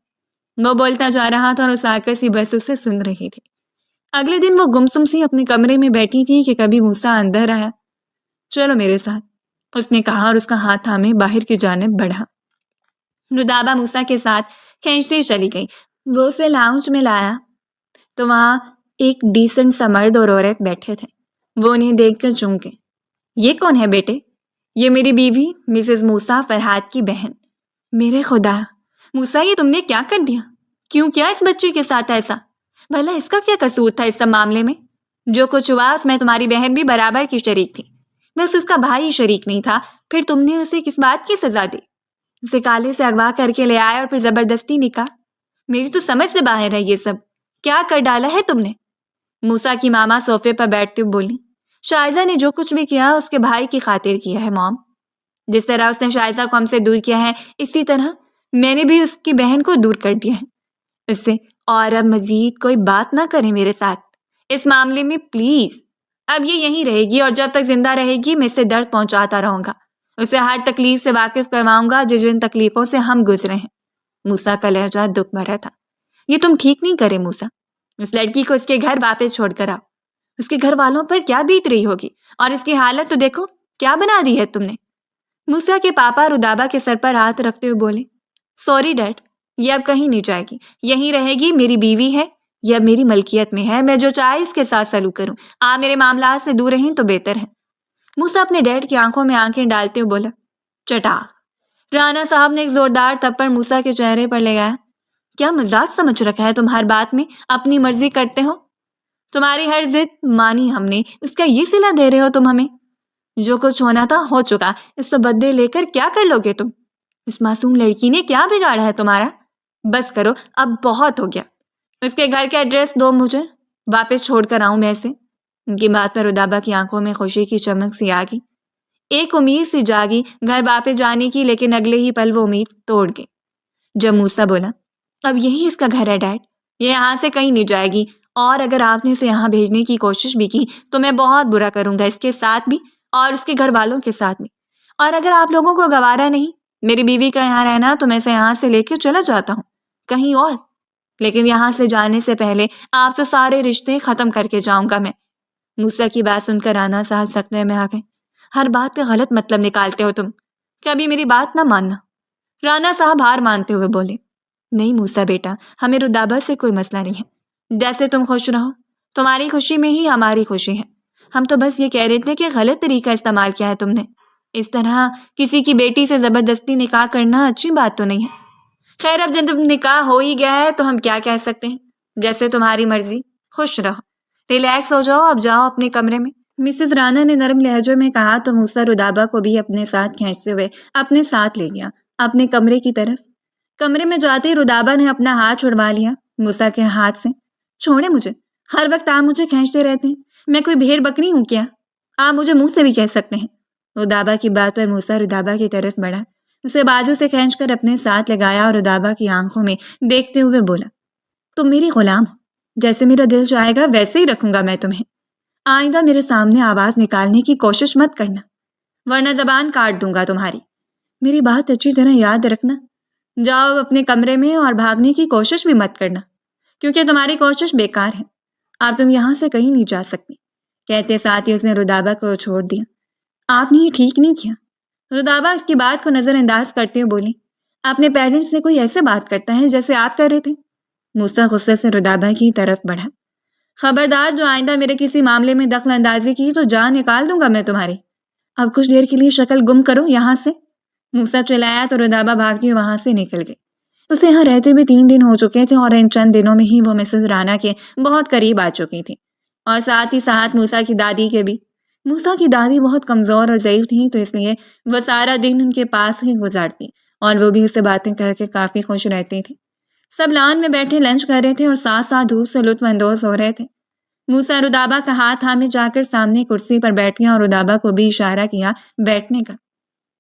وہ بولتا جا رہا تھا اور اس آکسی بس اسے سن رہی تھی۔ اگلے دن وہ گمسم سی اپنے کمرے میں بیٹھی تھی کہ کبھی موسیٰ اندر آیا۔ چلو میرے ساتھ، اس نے کہا اور اس کا ہاتھ تھامے باہر کی جانب بڑھا۔ رودابہ موسیٰ کے ساتھ کھینچتی چلی گئی۔ وہ اسے لاؤنج میں لایا تو وہاں ایک ڈیسنٹ سا مرد اور عورت بیٹھے تھے۔ وہ انہیں دیکھ کر چونکے۔ یہ کون ہے بیٹے؟ یہ میری بیوی مسز موسیٰ، فرحات کی بہن۔ میرے خدا، موسیٰ یہ تم نے کیا کر دیا؟ کیوں کیا اس بچے کے ساتھ ایسا؟ بھلا اس کا کیا قصور تھا اس سب معاملے میں؟ جو کچھ ہوا اس میں تمہاری بہن بھی برابر کی شریک تھی، بس اس کا بھائی شریک نہیں تھا۔ پھر تم نے اسے کس بات کی سزا دی؟ اسے کالے سے اغوا کر کے لے آئے اور پھر زبردستی نکاح؟ میری تو سمجھ سے باہر ہے یہ سب، کیا کر ڈالا ہے تم نے؟ موسیٰ کی ماما صوفے پر بیٹھتے ہوئے بولی۔ شائزہ نے جو کچھ بھی کیا اس کے بھائی کی خاطر کیا ہے مام۔ جس طرح اس نے شائزہ کو ہم سے دور کیا ہے، اسی طرح میں نے بھی اس کی بہن کو دور کر دیا ہے اس سے، اور اب مزید کوئی بات نہ کریں میرے ساتھ اس معاملے میں پلیز۔ اب یہ یہیں رہے گی اور جب تک زندہ رہے گی میں اسے درد پہنچاتا رہوں گا، اسے ہر تکلیف سے واقف کرواؤں گا جن تکلیفوں سے ہم گزرے ہیں۔ موسیٰ کا لہجہ دکھ بھرا تھا۔ یہ تم ٹھیک نہیں کرے موسیٰ، اس لڑکی کو اس کے گھر واپس چھوڑ کر آؤ۔ اس کے گھر والوں پر کیا بیت رہی ہوگی، اور اس کی حالت تو دیکھو کیا بنا دی ہے تم نے۔ موسیٰ کے پاپا رودابہ کے سر پر ہاتھ رکھتے ہوئے بولے، سوری ڈیڈ، یہ اب کہیں نہیں جائے گی، یہیں رہے گی، میری بیوی ہے، یہ اب میری ملکیت میں ہے، میں جو چاہے اس کے ساتھ سلوک کروں، آپ میرے معاملات سے دور رہیں تو بہتر ہے۔ موسیٰ اپنے ڈیڈ کی آنکھوں میں آنکھیں ڈالتے ہوئے بولا۔ چٹاخ، رانا صاحب نے ایک زوردار تھپڑ موسیٰ کے چہرے پر لگایا۔ کیا مذاق سمجھ رکھا ہے تم ہر بات میں اپنی مرضی کرتے ہو؟ تمہاری ہر ضد مانی ہم نے، اس کا یہ صلہ دے رہے ہو تم ہمیں؟ جو کچھ ہونا تھا ہو چکا، اس سے بدلے لے کر کیا کر لو گے تم؟ اس معصوم لڑکی نے کیا بگاڑا ہے تمہارا؟ بس کرو، اب بہت ہو گیا۔ اس کے گھر کا ایڈریس دو مجھے، واپس چھوڑ کر آؤں میں اسے۔ ان کی بات پر رودابہ کی آنکھوں میں خوشی کی چمک سی آ گئی، ایک امید سی جاگی گھر واپس جانے کی، لیکن اگلے ہی پل وہ امید توڑ گئی جب موسیٰ بولا، اب یہی اس کا گھر ہے ڈیڈ، یہ یہاں سے کہیں نہیں جائے گی، اور اگر آپ نے اسے یہاں بھیجنے کی کوشش بھی کی تو میں بہت برا کروں گا اس کے ساتھ بھی اور اس کے گھر والوں کے ساتھ بھی، اور اگر آپ لوگوں کو گوارا نہیں میری بیوی کا یہاں رہنا تو میں اسے یہاں سے لے کے چلا جاتا ہوں کہیں اور، لیکن یہاں سے جانے سے پہلے آپ سے سارے رشتے ختم کر کے جاؤں گا میں۔ موسیٰ کی بات سن کر رانا صاحب سکتے میں آ گئے۔ ہر بات کا غلط مطلب نکالتے ہو تم، کبھی میری بات نہ ماننا۔ رانا صاحب ہار مانتے ہوئے بولے، نہیں موسیٰ بیٹا، ہمیں رودابہ سے کوئی مسئلہ نہیں ہے، جیسے تم خوش رہو، تمہاری خوشی میں ہی ہماری خوشی ہے، ہم تو بس یہ کہہ رہے تھے کہ غلط طریقہ استعمال کیا ہے تم نے، اس طرح کسی کی بیٹی سے زبردستی نکاح کرنا اچھی بات تو نہیں ہے۔ خیر اب جب نکاح ہو ہی گیا ہے تو ہم کیا کہہ سکتے ہیں، جیسے تمہاری مرضی، خوش رہو، ریلیکس ہو جاؤ، اب جاؤ اپنے کمرے میں۔ مسز رانا نے نرم لہجوں میں کہا تو موسیٰ رودابہ کو بھی اپنے ساتھ کھینچتے ہوئے اپنے ساتھ لے گیا اپنے کمرے کی طرف۔ کمرے میں جاتے ہی رودابہ نے اپنا ہاتھ چھڑوا لیا موسیٰ کے ہاتھ سے۔ چھوڑے مجھے، ہر وقت آپ مجھے کھینچتے رہتے ہیں، میں کوئی بھیڑ بکری ہوں کیا؟ آپ مجھے منہ سے بھی کہہ سکتے ہیں۔ رودابہ کی بات پر موسیٰ رودابہ کی طرف بڑھا، اسے بازو سے کھینچ کر اپنے ساتھ لگایا اور رودابہ کی آنکھوں میں دیکھتے ہوئے بولا، تم میری غلام ہو، جیسے میرا دل چاہے گا ویسے ہی رکھوں گا میں تمہیں، آئندہ میرے سامنے آواز نکالنے کی کوشش مت کرنا ورنہ زبان کاٹ دوں گا تمہاری۔ میری بات اچھی طرح یاد رکھنا، جاؤ اپنے کمرے میں اور بھاگنے کی کوشش بھی مت کرنا، کیونکہ تمہاری کوشش بیکار ہے، اب تم یہاں سے کہیں نہیں جا سکتی۔ کہتے ساتھ ہی اس نے رودابہ کو چھوڑ دیا۔ آپ نے یہ ٹھیک نہیں کیا، رودابہ اس کی بات کو نظر انداز کرتے ہوئے بولی، اپنے پیرنٹس سے کوئی ایسے بات کرتا ہے جیسے آپ کر رہے تھے؟ موسیٰ غصے سے رودابہ کی طرف بڑھا، خبردار جو آئندہ میرے کسی معاملے میں دخل اندازی کی تو جان نکال دوں گا میں تمہاری۔ اب کچھ دیر کے لیے شکل گم کرو یہاں سے۔ موسیٰ چلایا تو رودابہ بھاگتی ہوئی وہاں سے نکل گئی۔ اسے یہاں رہتے بھی 3 دن ہو چکے تھے اور ان چند دنوں میں ہی وہ مسز رانا کے بہت قریب آ چکی تھی، اور ساتھ ہی ساتھ موسیٰ کی دادی کے بھی۔ موسیٰ کی دادی بہت کمزور اور ضعیف تھی، تو اس لیے وہ سارا دن ان کے پاس ہی گزارتی، اور وہ بھی اس سے باتیں کر کے کافی خوش رہتی تھی۔ سب لان میں بیٹھے لنچ کر رہے تھے اور ساتھ ساتھ دھوپ سے لطف اندوز ہو رہے تھے۔ موسیٰ رودابہ کا ہاتھ تھامے جا کر سامنے کرسی پر بیٹھ گیا اور رودابہ کو بھی اشارہ کیا بیٹھنے کا۔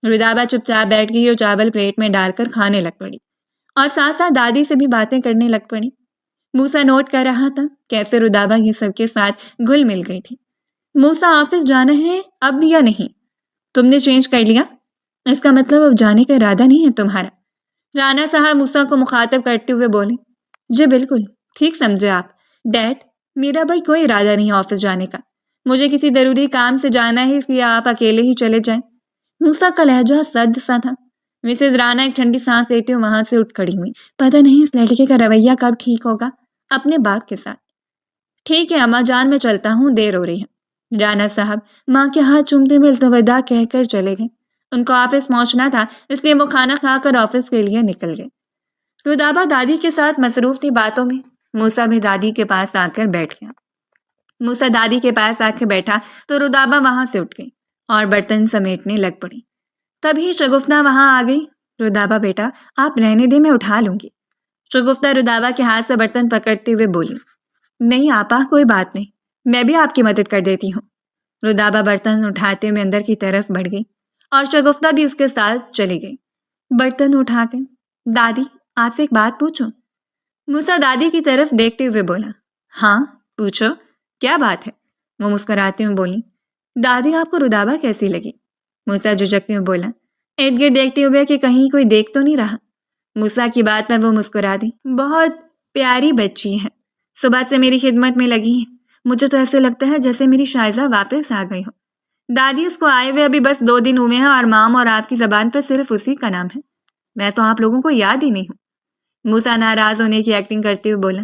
رودابہ چپ چاپ بیٹھ گئی اور چاول پلیٹ میں ڈال کر کھانے لگ پڑی، اور ساتھ ساتھ دادی سے بھی باتیں کرنے لگ پڑی۔ موسیٰ نوٹ کر رہا تھا کیسے رودابہ یہ سب کے ساتھ گھل مل گئی تھی۔ موسیٰ آفس جانا ہے اب یا نہیں؟ تم نے چینج کر لیا؟ اس کا مطلب اب جانے کا ارادہ نہیں ہے تمہارا؟ رانا صاحب موسیٰ کو مخاطب کرتے ہوئے بولے، جی بالکل ٹھیک سمجھے آپ ڈیڈ، میرا بھائی کوئی ارادہ نہیں آفس جانے کا، مجھے کسی ضروری کام سے جانا ہے، اس لیے آپ اکیلے ہی چلے جائیں۔ موسیٰ کا لہجہ سرد سا تھا۔ مسز رانا ایک ٹھنڈی سانس لیتے ہوئے وہاں سے اٹھ کھڑی ہوئی، پتہ نہیں اس لڑکے کا رویہ کب ٹھیک ہوگا اپنے باپ کے ساتھ۔ ٹھیک ہے اماں جان، میں چلتا ہوں، دیر ہو رہی ہے۔ رانا صاحب ماں کے ہاتھ چومتے ہوئے الوداع کہہ کر چلے گئے۔ ان کو آفس پہنچنا تھا، اس لیے وہ کھانا کھا کر آفس کے لیے نکل گئے۔ رودابہ دادی کے ساتھ مصروف تھی باتوں میں۔ موسیٰ بھی دادی کے پاس آ کر بیٹھ گیا۔ موسیٰ دادی کے پاس آ کے بیٹھا تو رودابہ وہاں سے اٹھ گئی اور برتن سمیٹنے لگ پڑی۔ تبھی شگفتہ وہاں آ گئی۔ رودابہ بیٹا آپ رہنے دیں، میں اٹھا لوں گی۔ شگفتہ رودابہ کے ہاتھ سے برتن پکڑتے ہوئے بولی، نہیں آپا کوئی بات نہیں، میں بھی آپ کی مدد کر دیتی ہوں۔ رودابہ برتن اٹھاتے ہوئے اندر کی طرف بڑھ گئی اور شگفتہ بھی اس کے ساتھ چلی گئی۔ برتن اٹھا کر، دادی آپ سے ایک بات پوچھوں؟ موسیٰ دادی کی طرف دیکھتے ہوئے بولا، ہاں پوچھو، کیا بات ہے؟ وہ مسکراتے ہوئے بولی، دادی آپ کو رودابہ کیسی لگی؟ موسیٰ جھجکتے ہوئے بولا، ارد گرد دیکھتے ہوئے کہ کہیں کوئی دیکھ تو نہیں رہا۔ موسیٰ کی بات پر وہ مسکرا دی، بہت پیاری بچی ہے، صبح سے میری خدمت میں لگی ہے، مجھے تو ایسے لگتا ہے جیسے میری شائزہ واپس آ گئی ہو۔ دادی اس کو آئے ہوئے ابھی بس 2 دن ہوئے ہیں اور مام اور آپ کی زبان پر صرف اسی کا نام ہے، میں تو آپ لوگوں کو یاد ہی نہیں ہوں۔ موسیٰ ناراض ہونے کی ایکٹنگ کرتے ہوئے بولا،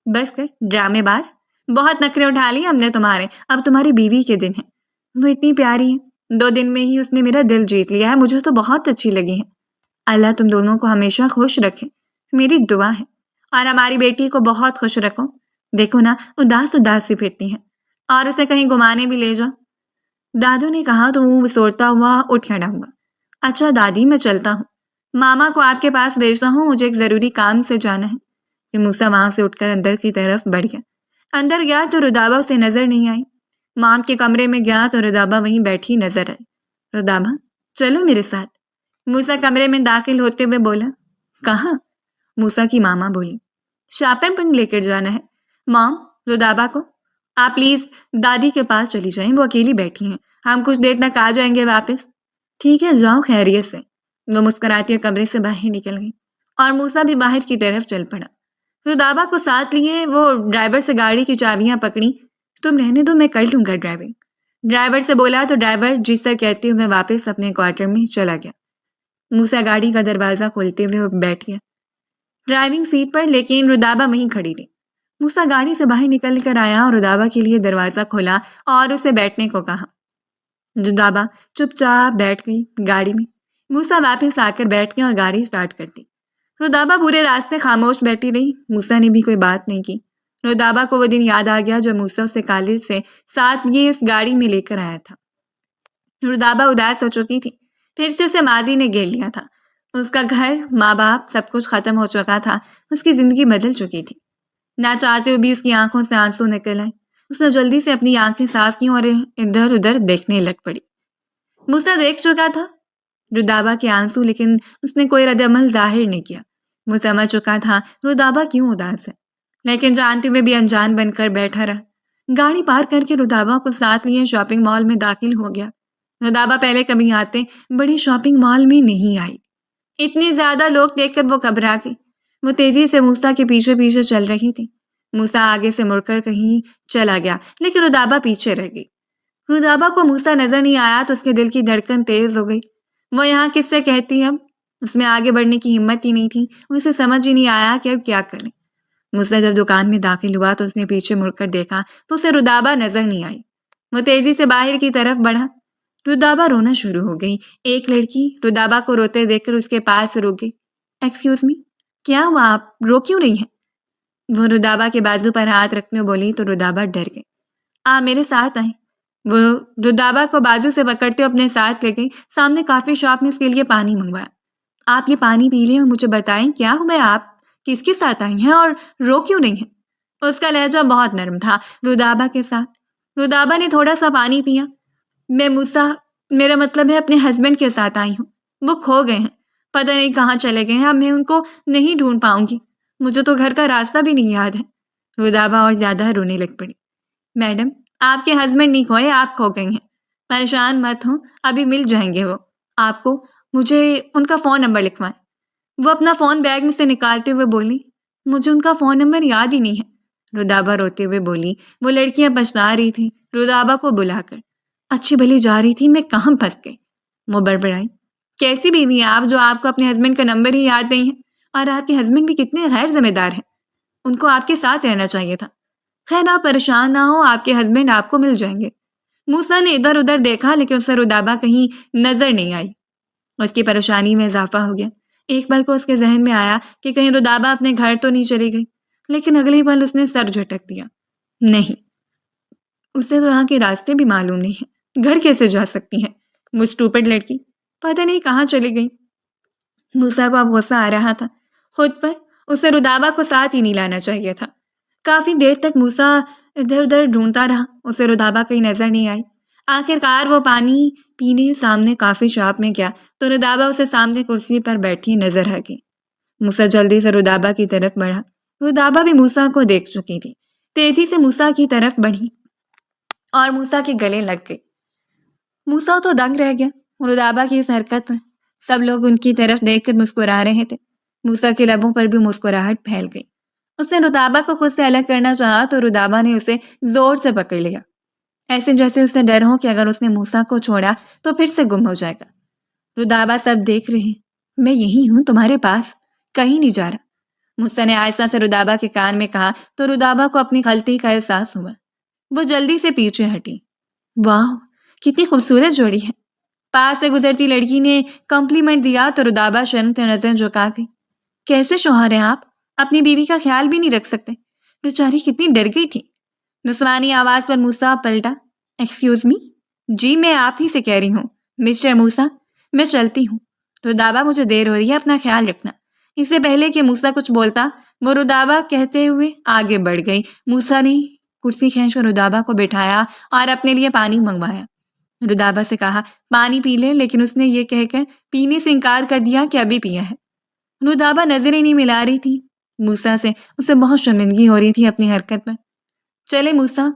بس کر ڈرامے باز، بہت نخرے اٹھا لیے ہم نے تمہارے، اب تمہاری بیوی کے دن ہیں، وہ اتنی پیاری ہے، 2 دن میں ہی اس نے میرا دل جیت لیا ہے، مجھے تو بہت اچھی لگی ہے۔ اللہ تم دونوں کو ہمیشہ خوش رکھے، میری دعا ہے، اور ہماری بیٹی کو بہت خوش رکھو، دیکھو نا اداس اداس سی پھرتی ہے، اور اسے کہیں گھمانے بھی لے جاؤ۔ دادو نے کہا تو وہ سوڑتا ہوا اٹھ کھڑا ہوا، اچھا دادی میں چلتا ہوں، ماما کو آپ کے پاس بھیجتا ہوں، مجھے ایک ضروری کام سے جانا ہے۔ کہ موسیٰ وہاں سے اٹھ کر اندر کی طرف بڑھ گیا۔ اندر گیا تو رودابہ اسے نظر نہیں آئی۔ مام کے کمرے میں گیا تو رودابہ وہیں بیٹھی نظر آئی۔ رودابہ چلو میرے ساتھ۔ موسیٰ کمرے میں داخل ہوتے ہوئے بولا، کہاں؟ موسیٰ کی ماما بولی، شاپن پنگ لے کر جانا ہے۔ مام رودابہ کو آپ پلیز دادی کے پاس چلی جائیں، وہ اکیلی بیٹھی ہیں، ہم کچھ دیر تک آ جائیں گے واپس۔ ٹھیک ہے جاؤ خیریت سے۔ وہ مسکراتی ہوئے کمرے سے باہر نکل گئی اور موسیٰ بھی باہر کی طرف چل پڑا۔ رودابہ کو ساتھ لیے وہ ڈرائیور سے گاڑی کی چابیاں پکڑی۔ تم رہنے دو، میں کر لوں گا ڈرائیونگ، ڈرائیور سے بولا تو ڈرائیور جی سر کہتے ہوئے واپس اپنے کوارٹر میں چلا گیا۔ موسیٰ گاڑی کا دروازہ کھولتے ہوئے بیٹھ گیا ڈرائیونگ سیٹ پر، لیکن رودابہ وہیں کھڑی رہی۔ موسیٰ گاڑی سے باہر نکل کر آیا اور رودابہ کے لیے دروازہ کھولا اور اسے بیٹھنے کو کہا۔ رودابہ چپ چاپ بیٹھ گئی گاڑی میں۔ موسیٰ واپس آ کر بیٹھ گیا اور گاڑی سٹارٹ کر دی۔ رودابہ پورے راستے خاموش بیٹھی رہی۔ موسیٰ نے بھی کوئی بات نہیں کی۔ رودابہ کو وہ دن یاد آ گیا جب موسیٰ اسے کالج سے ساتھ یہ اس گاڑی میں لے کر آیا تھا۔ رودابہ اداس ہو چکی تھی، پھر سے اسے ماضی نے گھیر لیا تھا۔ اس کا گھر، ماں باپ، سب کچھ ختم ہو چکا تھا، اس کی زندگی بدل چکی تھی۔ نہ چاہتے ہوئے بھی اس کی آنکھوں سے آنسو نکل آئے۔ اس نے جلدی سے اپنی آنکھیں صاف کی اور ادھر ادھر دیکھنے لگ پڑی۔ موسیٰ دیکھ چکا تھا رودابہ کے آنسو، لیکن اس نے کوئی رد عمل ظاہر نہیں کیا۔ وہ سمجھ چکا تھا رودابہ کیوں اداس ہے، لیکن جانتے ہوئے بھی انجان بن کر بیٹھا رہا۔ گاڑی پار کر کے رودابہ کو ساتھ لیے شاپنگ مال میں داخل ہو گیا۔ رودابہ پہلے کبھی آتے بڑی شاپنگ مال میں نہیں آئی، اتنے زیادہ لوگ دیکھ کر وہ گھبرا گئی۔ وہ تیزی سے موسیٰ کے پیچھے پیچھے چل رہی تھی۔ موسیٰ آگے سے مڑ کر کہیں چلا گیا، لیکن رودابہ پیچھے رہ گئی۔ رودابہ کو موسیٰ نظر نہیں آیا تو اس کے دل کی دھڑکن تیز ہو گئی۔ وہ یہاں کس سے کہتی اب؟ اس میں آگے بڑھنے کی ہمت ہی نہیں تھی، اسے سمجھ ہی نہیں آیا کہ اب کیا کرے۔ موسیٰ جب دکان میں داخل ہوا تو اس نے پیچھے مڑ کر دیکھا تو اسے رودابہ نظر نہیں آئی۔ وہ تیزی سے باہر کی طرف بڑھا۔ رودابہ رونا شروع ہو گئی۔ ایک لڑکی رودابہ کو روتے دیکھ کر اس کے پاس رک گئی۔ ایکسکیوز می، کیا ہوا، آپ رو کیوں رہی ہیں؟ وہ رودابہ کے بازو پر ہاتھ رکھنے بولی تو رودابہ ڈر گئی۔ آپ میرے ساتھ آئیں۔ وہ رودابہ کو بازو سے پکڑتے اپنے ساتھ لے گئی۔ سامنے کافی شاپ میں اس کے لیے پانی منگوایا۔ آپ یہ پانی پی لیں اور مجھے بتائیں کیا ہوا ہے، آپ کس کے ساتھ آئی ہیں اور رو کیوں نہیں ہیں؟ اس کا لہجہ بہت نرم تھا رودابہ کے ساتھ۔ رودابہ نے تھوڑا سا پانی پیا۔ میں موسیٰ، میرا مطلب ہے اپنے ہسبینڈ کے ساتھ آئی ہوں، وہ کھو گئے ہیں، پتہ نہیں کہاں چلے گئے ہیں، اب میں ان کو نہیں ڈھونڈ پاؤں گی، مجھے تو گھر کا راستہ بھی نہیں یاد ہے۔ رودابہ اور زیادہ رونے لگ پڑی۔ میڈم، آپ کے ہسبینڈ نہیں کھوئے، آپ کھو گئی ہیں، پریشان مت ہوں، ابھی مل جائیں گے وہ آپ کو، مجھے ان کا فون نمبر لکھوائیں۔ وہ اپنا فون بیگ میں سے نکالتے ہوئے بولی، مجھے ان کا فون نمبر یاد ہی نہیں ہے۔ رودابہ روتے ہوئے بولی۔ وہ لڑکیاں پچھتا رہی تھیں رودابہ کو بلا کر۔ اچھی بھلی جا رہی تھی، میں کہاں پھنس گئی؟ وہ بڑبڑائی۔ کیسی بیوی ہیں آپ جو آپ کو اپنے ہسبینڈ کا نمبر ہی یاد نہیں ہے؟ اور آپ کے ہسبینڈ بھی کتنے غیر ذمہ دار ہیں، ان کو آپ کے ساتھ رہنا چاہیے تھا۔ خیر آپ پریشان نہ ہو، آپ کے ہسبینڈ آپ کو مل جائیں گے۔ موسیٰ نے ادھر ادھر دیکھا لیکن اسے رودابہ کہیں نظر نہیں آئی۔ اس کی پریشانی میں اضافہ ہو گیا۔ ایک پل کو اس کے ذہن میں آیا کہ کہیں رودابہ اپنے گھر تو نہیں چلی گئی، لیکن اگلی پل اس نے سر جھٹک دیا۔ نہیں، اسے تو یہاں کے راستے بھی معلوم نہیں ہیں، گھر کیسے جا سکتی ہیں وہ اسٹوپڈ لڑکی، پتہ نہیں کہاں چلی گئی۔ موسیٰ کو اب غصہ آ رہا تھا خود پر، اسے رودابہ کو ساتھ ہی نہیں لانا چاہیے تھا۔ کافی دیر تک موسیٰ ادھر ادھر ڈھونڈتا رہا، اسے رودابہ کہیں نظر نہیں آئی۔ آخر کار وہ پانی پینے سامنے کافی شاپ میں گیا تو رودابہ اسے سامنے کرسی پر بیٹھی نظر آ گئی۔ موسیٰ جلدی سے رودابہ کی طرف بڑھا۔ رودابہ بھی موسیٰ کو دیکھ چکی تھی، تیزی سے موسیٰ کی طرف بڑھی اور موسیٰ کے گلے لگ گئی۔ موسیٰ تو دنگ رہ گیا رودابہ کی اس حرکت پر۔ سب لوگ ان کی طرف دیکھ کر مسکرا رہے تھے۔ موسیٰ کے لبوں پر بھی مسکراہٹ پھیل گئی۔ اس نے رودابہ کو خود سے الگ کرنا چاہا تو رودابہ نے اسے زور سے پکڑ لیا، ایسے جیسے اسے ڈر ہو کہ اگر اس نے موسیٰ کو چھوڑا تو پھر سے گم ہو جائے گا۔ رودابہ سب دیکھ رہے، میں یہی ہوں تمہارے پاس، کہیں نہیں جا رہا، موسیٰ نے آہستہ سے رودابہ کے کان میں کہا تو رودابہ کو اپنی غلطی کا احساس ہوا۔ وہ جلدی سے پیچھے ہٹی۔ واہ، کتنی خوبصورت جوڑی ہے۔ پاس سے گزرتی لڑکی نے کمپلیمنٹ دیا تو رودابہ شرم سے نظر جھکا گئی۔ کیسے شوہر ہیں آپ، اپنی بیوی کا خیال بھی نہیں رکھ سکتے؟ بیچاری کتنی ڈر گئی تھی۔ نسوانی آواز پر موسیٰ پلٹا۔ ایکسکیوز می، جی میں آپ ہی سے کہہ رہی ہوں مسٹر موسیٰ، میں چلتی ہوں، رودابہ مجھے دیر ہو رہی ہے، اپنا خیال رکھنا۔ اس سے پہلے کہ موسیٰ کچھ بولتا وہ رودابہ کہتے ہوئے آگے بڑھ گئی۔ موسیٰ نے کرسی کھینچ کر رودابہ کو بٹھایا اور اپنے لیے پانی منگوایا۔ رودابہ سے کہا پانی پی لے، لیکن اس نے یہ کہہ کر پینے سے انکار کر دیا کہ ابھی پیا ہے۔ رودابہ نظریں نہیں ملا رہی تھی موسیٰ سے، اسے بہت شرمندگی ہو رہی تھی اپنی حرکت پر۔ چلے موسیٰ،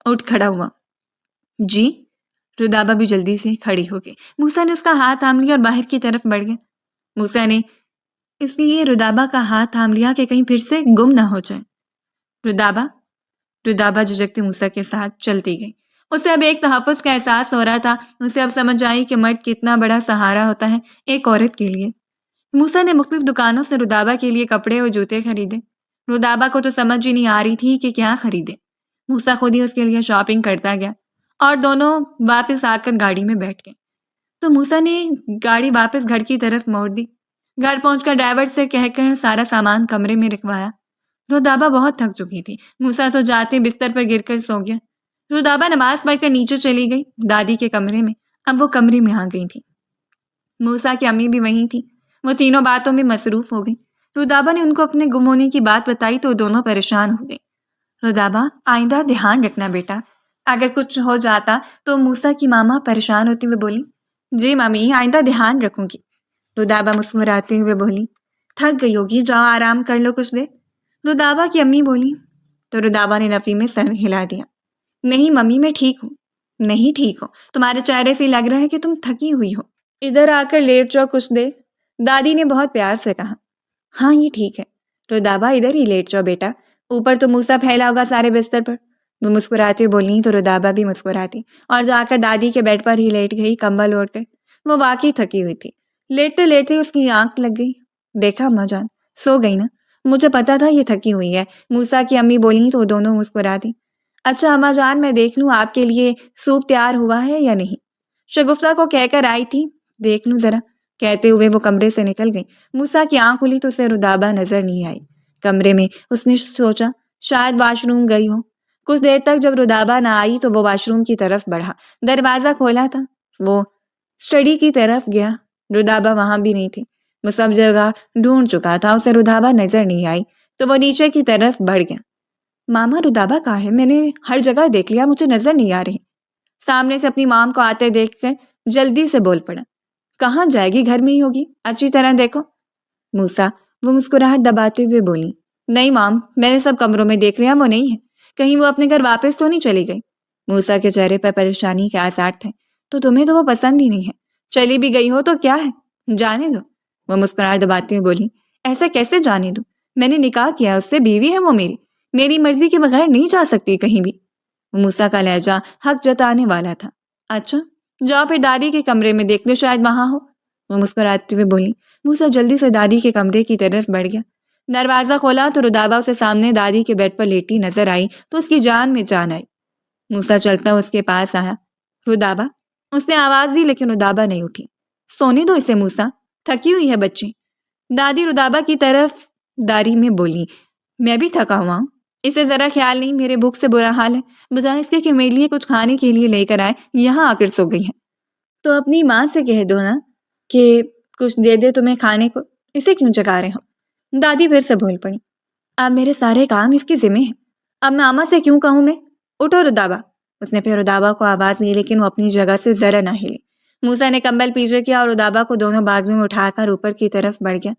اٹھ کھڑا ہوا۔ جی؟ رودابہ بھی جلدی سے کھڑی ہو گئی۔ موسیٰ نے اس کا ہاتھ تھام لیا اور باہر کی طرف بڑھ گیا۔ موسیٰ نے اس لیے رودابہ کا ہاتھ تھام لیا کہ کہیں پھر سے گم نہ ہو جائے۔ رودابہ جھجکتے موسیٰ کے ساتھ چلتی گئی۔ اسے اب ایک تحفظ کا احساس ہو رہا تھا۔ اسے اب سمجھ آئی کہ مرد کتنا بڑا سہارا ہوتا ہے ایک عورت کے لیے۔ موسیٰ نے مختلف دکانوں سے رودابہ کے لیے کپڑے اور جوتے خریدے۔ رودابہ کو تو سمجھ ہی نہیں آ رہی تھی کہ کیا خریدے۔ موسیٰ خود ہی اس کے لیے شاپنگ کرتا گیا اور دونوں واپس آ کر گاڑی میں بیٹھ گئے تو موسیٰ نے گاڑی واپس گھر کی طرف موڑ دی۔ گھر پہنچ کر ڈرائیور سے کہہ کر سارا سامان کمرے میں رکھوایا۔ رودابہ بہت تھک چکی تھی۔ موسیٰ تو جاتے بستر پر گر کر سو گیا۔ رودابہ نماز پڑھ کر نیچے چلی گئی دادی کے کمرے میں۔ اب وہ کمرے میں آ گئی تھی۔ موسیٰ کی امی بھی وہیں تھی۔ وہ تینوں باتوں میں مصروف ہو گئی۔ رودابہ نے ان کو اپنے گم ہونے کی بات بتائی تو دونوں پریشان ہو گئی۔ رودابہ، آئندہ دھیان رکھنا بیٹا، اگر کچھ ہو جاتا تو موسیٰ کی ماما پریشان ہوتے ہوئے بولی۔ جی مامی، آئندہ دھیان رکھوں گی، رودابہ مسکراتے ہوئے بولی۔ تھک گئی ہوگی، جاؤ آرام کر لو کچھ دیر، رودابہ کی امی بولی تو رودابہ نے نفی میں سر ہلا دیا۔ نہیں ممی، میں ٹھیک ہوں۔ نہیں ٹھیک ہو، تمہارے چہرے سے لگ رہا ہے کہ تم تھکی ہوئی ہو، ادھر آ کر لیٹ جاؤ کچھ دیر، دادی نے بہت پیار سے کہا۔ ہاں یہ ٹھیک ہے، رودابہ ادھر ہی لیٹ جاؤ بیٹا، اوپر تو موسیٰ پھیلا ہوگا سارے بستر پر، وہ مسکراتی بولی تو رودابا بھی مسکراتی اور جا کر دادی کے بیڈ پر ہی لیٹ گئی کمبل اوڑھ کر۔ وہ واقعی تھکی ہوئی تھی۔ لیٹتے لیٹتے اس کی آنکھ لگ گئی۔ دیکھا اماں جان، سو گئی نا؟ مجھے پتا تھا یہ تھکی ہوئی ہے، موسیٰ کی امی بولی تو دونوں مسکراتی۔ اچھا اماں جان، میں دیکھ لوں آپ کے لیے سوپ تیار ہوا ہے یا نہیں؟ شگفتہ کو کہہ کر آئی تھی، دیکھ لوں ذرا۔ کہتے ہوئے وہ کمرے سے نکل گئی۔ موسیٰ کی آنکھ کھلی تو اسے رودابا نظر نہیں آئی۔ کمرے میں اس نے سوچا شاید واش روم گئی ہو۔ کچھ دیر تک جب رودابا نہ آئی تو وہ واش روم کی طرف بڑھا۔ دروازہ کھولا تھا۔ وہ اسٹڈی کی طرف گیا۔ رودابا وہاں بھی نہیں تھی۔ وہ سب جگہ ڈھونڈ چکا تھا، اسے رودابا نظر نہیں آئی تو وہ نیچے کی طرف بڑھ گیا۔ ماما رودابا کہاں ہے؟ میں نے ہر جگہ دیکھ لیا، مجھے نظر نہیں آ رہی۔ سامنے سے اپنی مام کو آتے دیکھ کر جلدی سے بول پڑا، کہاں جائے گی؟ گھر میں ہی ہوگی، اچھی طرح دیکھو۔ موسیٰ وہ مسکراہٹ دباتے ہوئے بولی، نہیں مام، میں نے سب کمروں میں دیکھ لیا، وہ نہیں ہے۔ کہیں وہ اپنے گھر واپس تو نہیں چلی گئی؟ موسیٰ کے چہرے پر پریشانی کے آثار تھے۔ تو تمہیں تو وہ پسند ہی نہیں ہے، چلی بھی گئی ہو تو کیا ہے، جانے دو۔ وہ مسکراہٹ دباتے ہوئے بولی، ایسا کیسے جانے دو؟ میں نے نکاح کیا، اس سے بیوی ہے وہ میری مرضی کے بغیر نہیں جا سکتی کہیں بھی۔ موسیٰ کا لہجہ حق جتانے والا تھا۔ اچھا جاؤ پھر دادی کے کمرے میں دیکھ لو، شاید وہاں ہو۔ وہ مسکراتے ہوئے بولی۔ موسیٰ جلدی سے دادی کے کمرے کی طرف بڑھ گیا۔ دروازہ کھولا تو رودابا اسے سامنے دادی کے بیڈ پر لیٹی نظر آئی تو اس کی جان میں جان آئی۔ موسیٰ چلتا اس کے پاس آیا۔ رودابا، اس نے آواز دی لیکن رودابا نہیں اٹھی۔ سونے دو اسے موسیٰ، تھکی ہوئی ہے بچی۔ دادی رودابا کی طرف داری میں بولی، میں بھی تھکا ہوا ہوں، اسے ذرا خیال نہیں، میرے بھوک سے برا حال ہے، بجائے اس کے کہ میرے لیے کچھ کھانے کے لیے لے کر آئے، یہاں آ کر سو گئی ہے۔ تو اپنی ماں سے کہہ دو نا کہ کچھ دے دے تمہیں کھانے کو، اسے کیوں جگا رہے ہو؟ دادی پھر سے بول پڑی، اب میرے سارے کام اس کے ذمہ ہیں، اب ماما سے کیوں کہوں میں؟ اٹھو رودابا۔ اس نے پھر رودابا کو آواز دی لیکن وہ اپنی جگہ سے ذرا نہ ہلی۔ موسیٰ نے کمبل پیچھے کیا اور رودابا کو دونوں بازو میں اٹھا کر اوپر کی طرف بڑھ گیا۔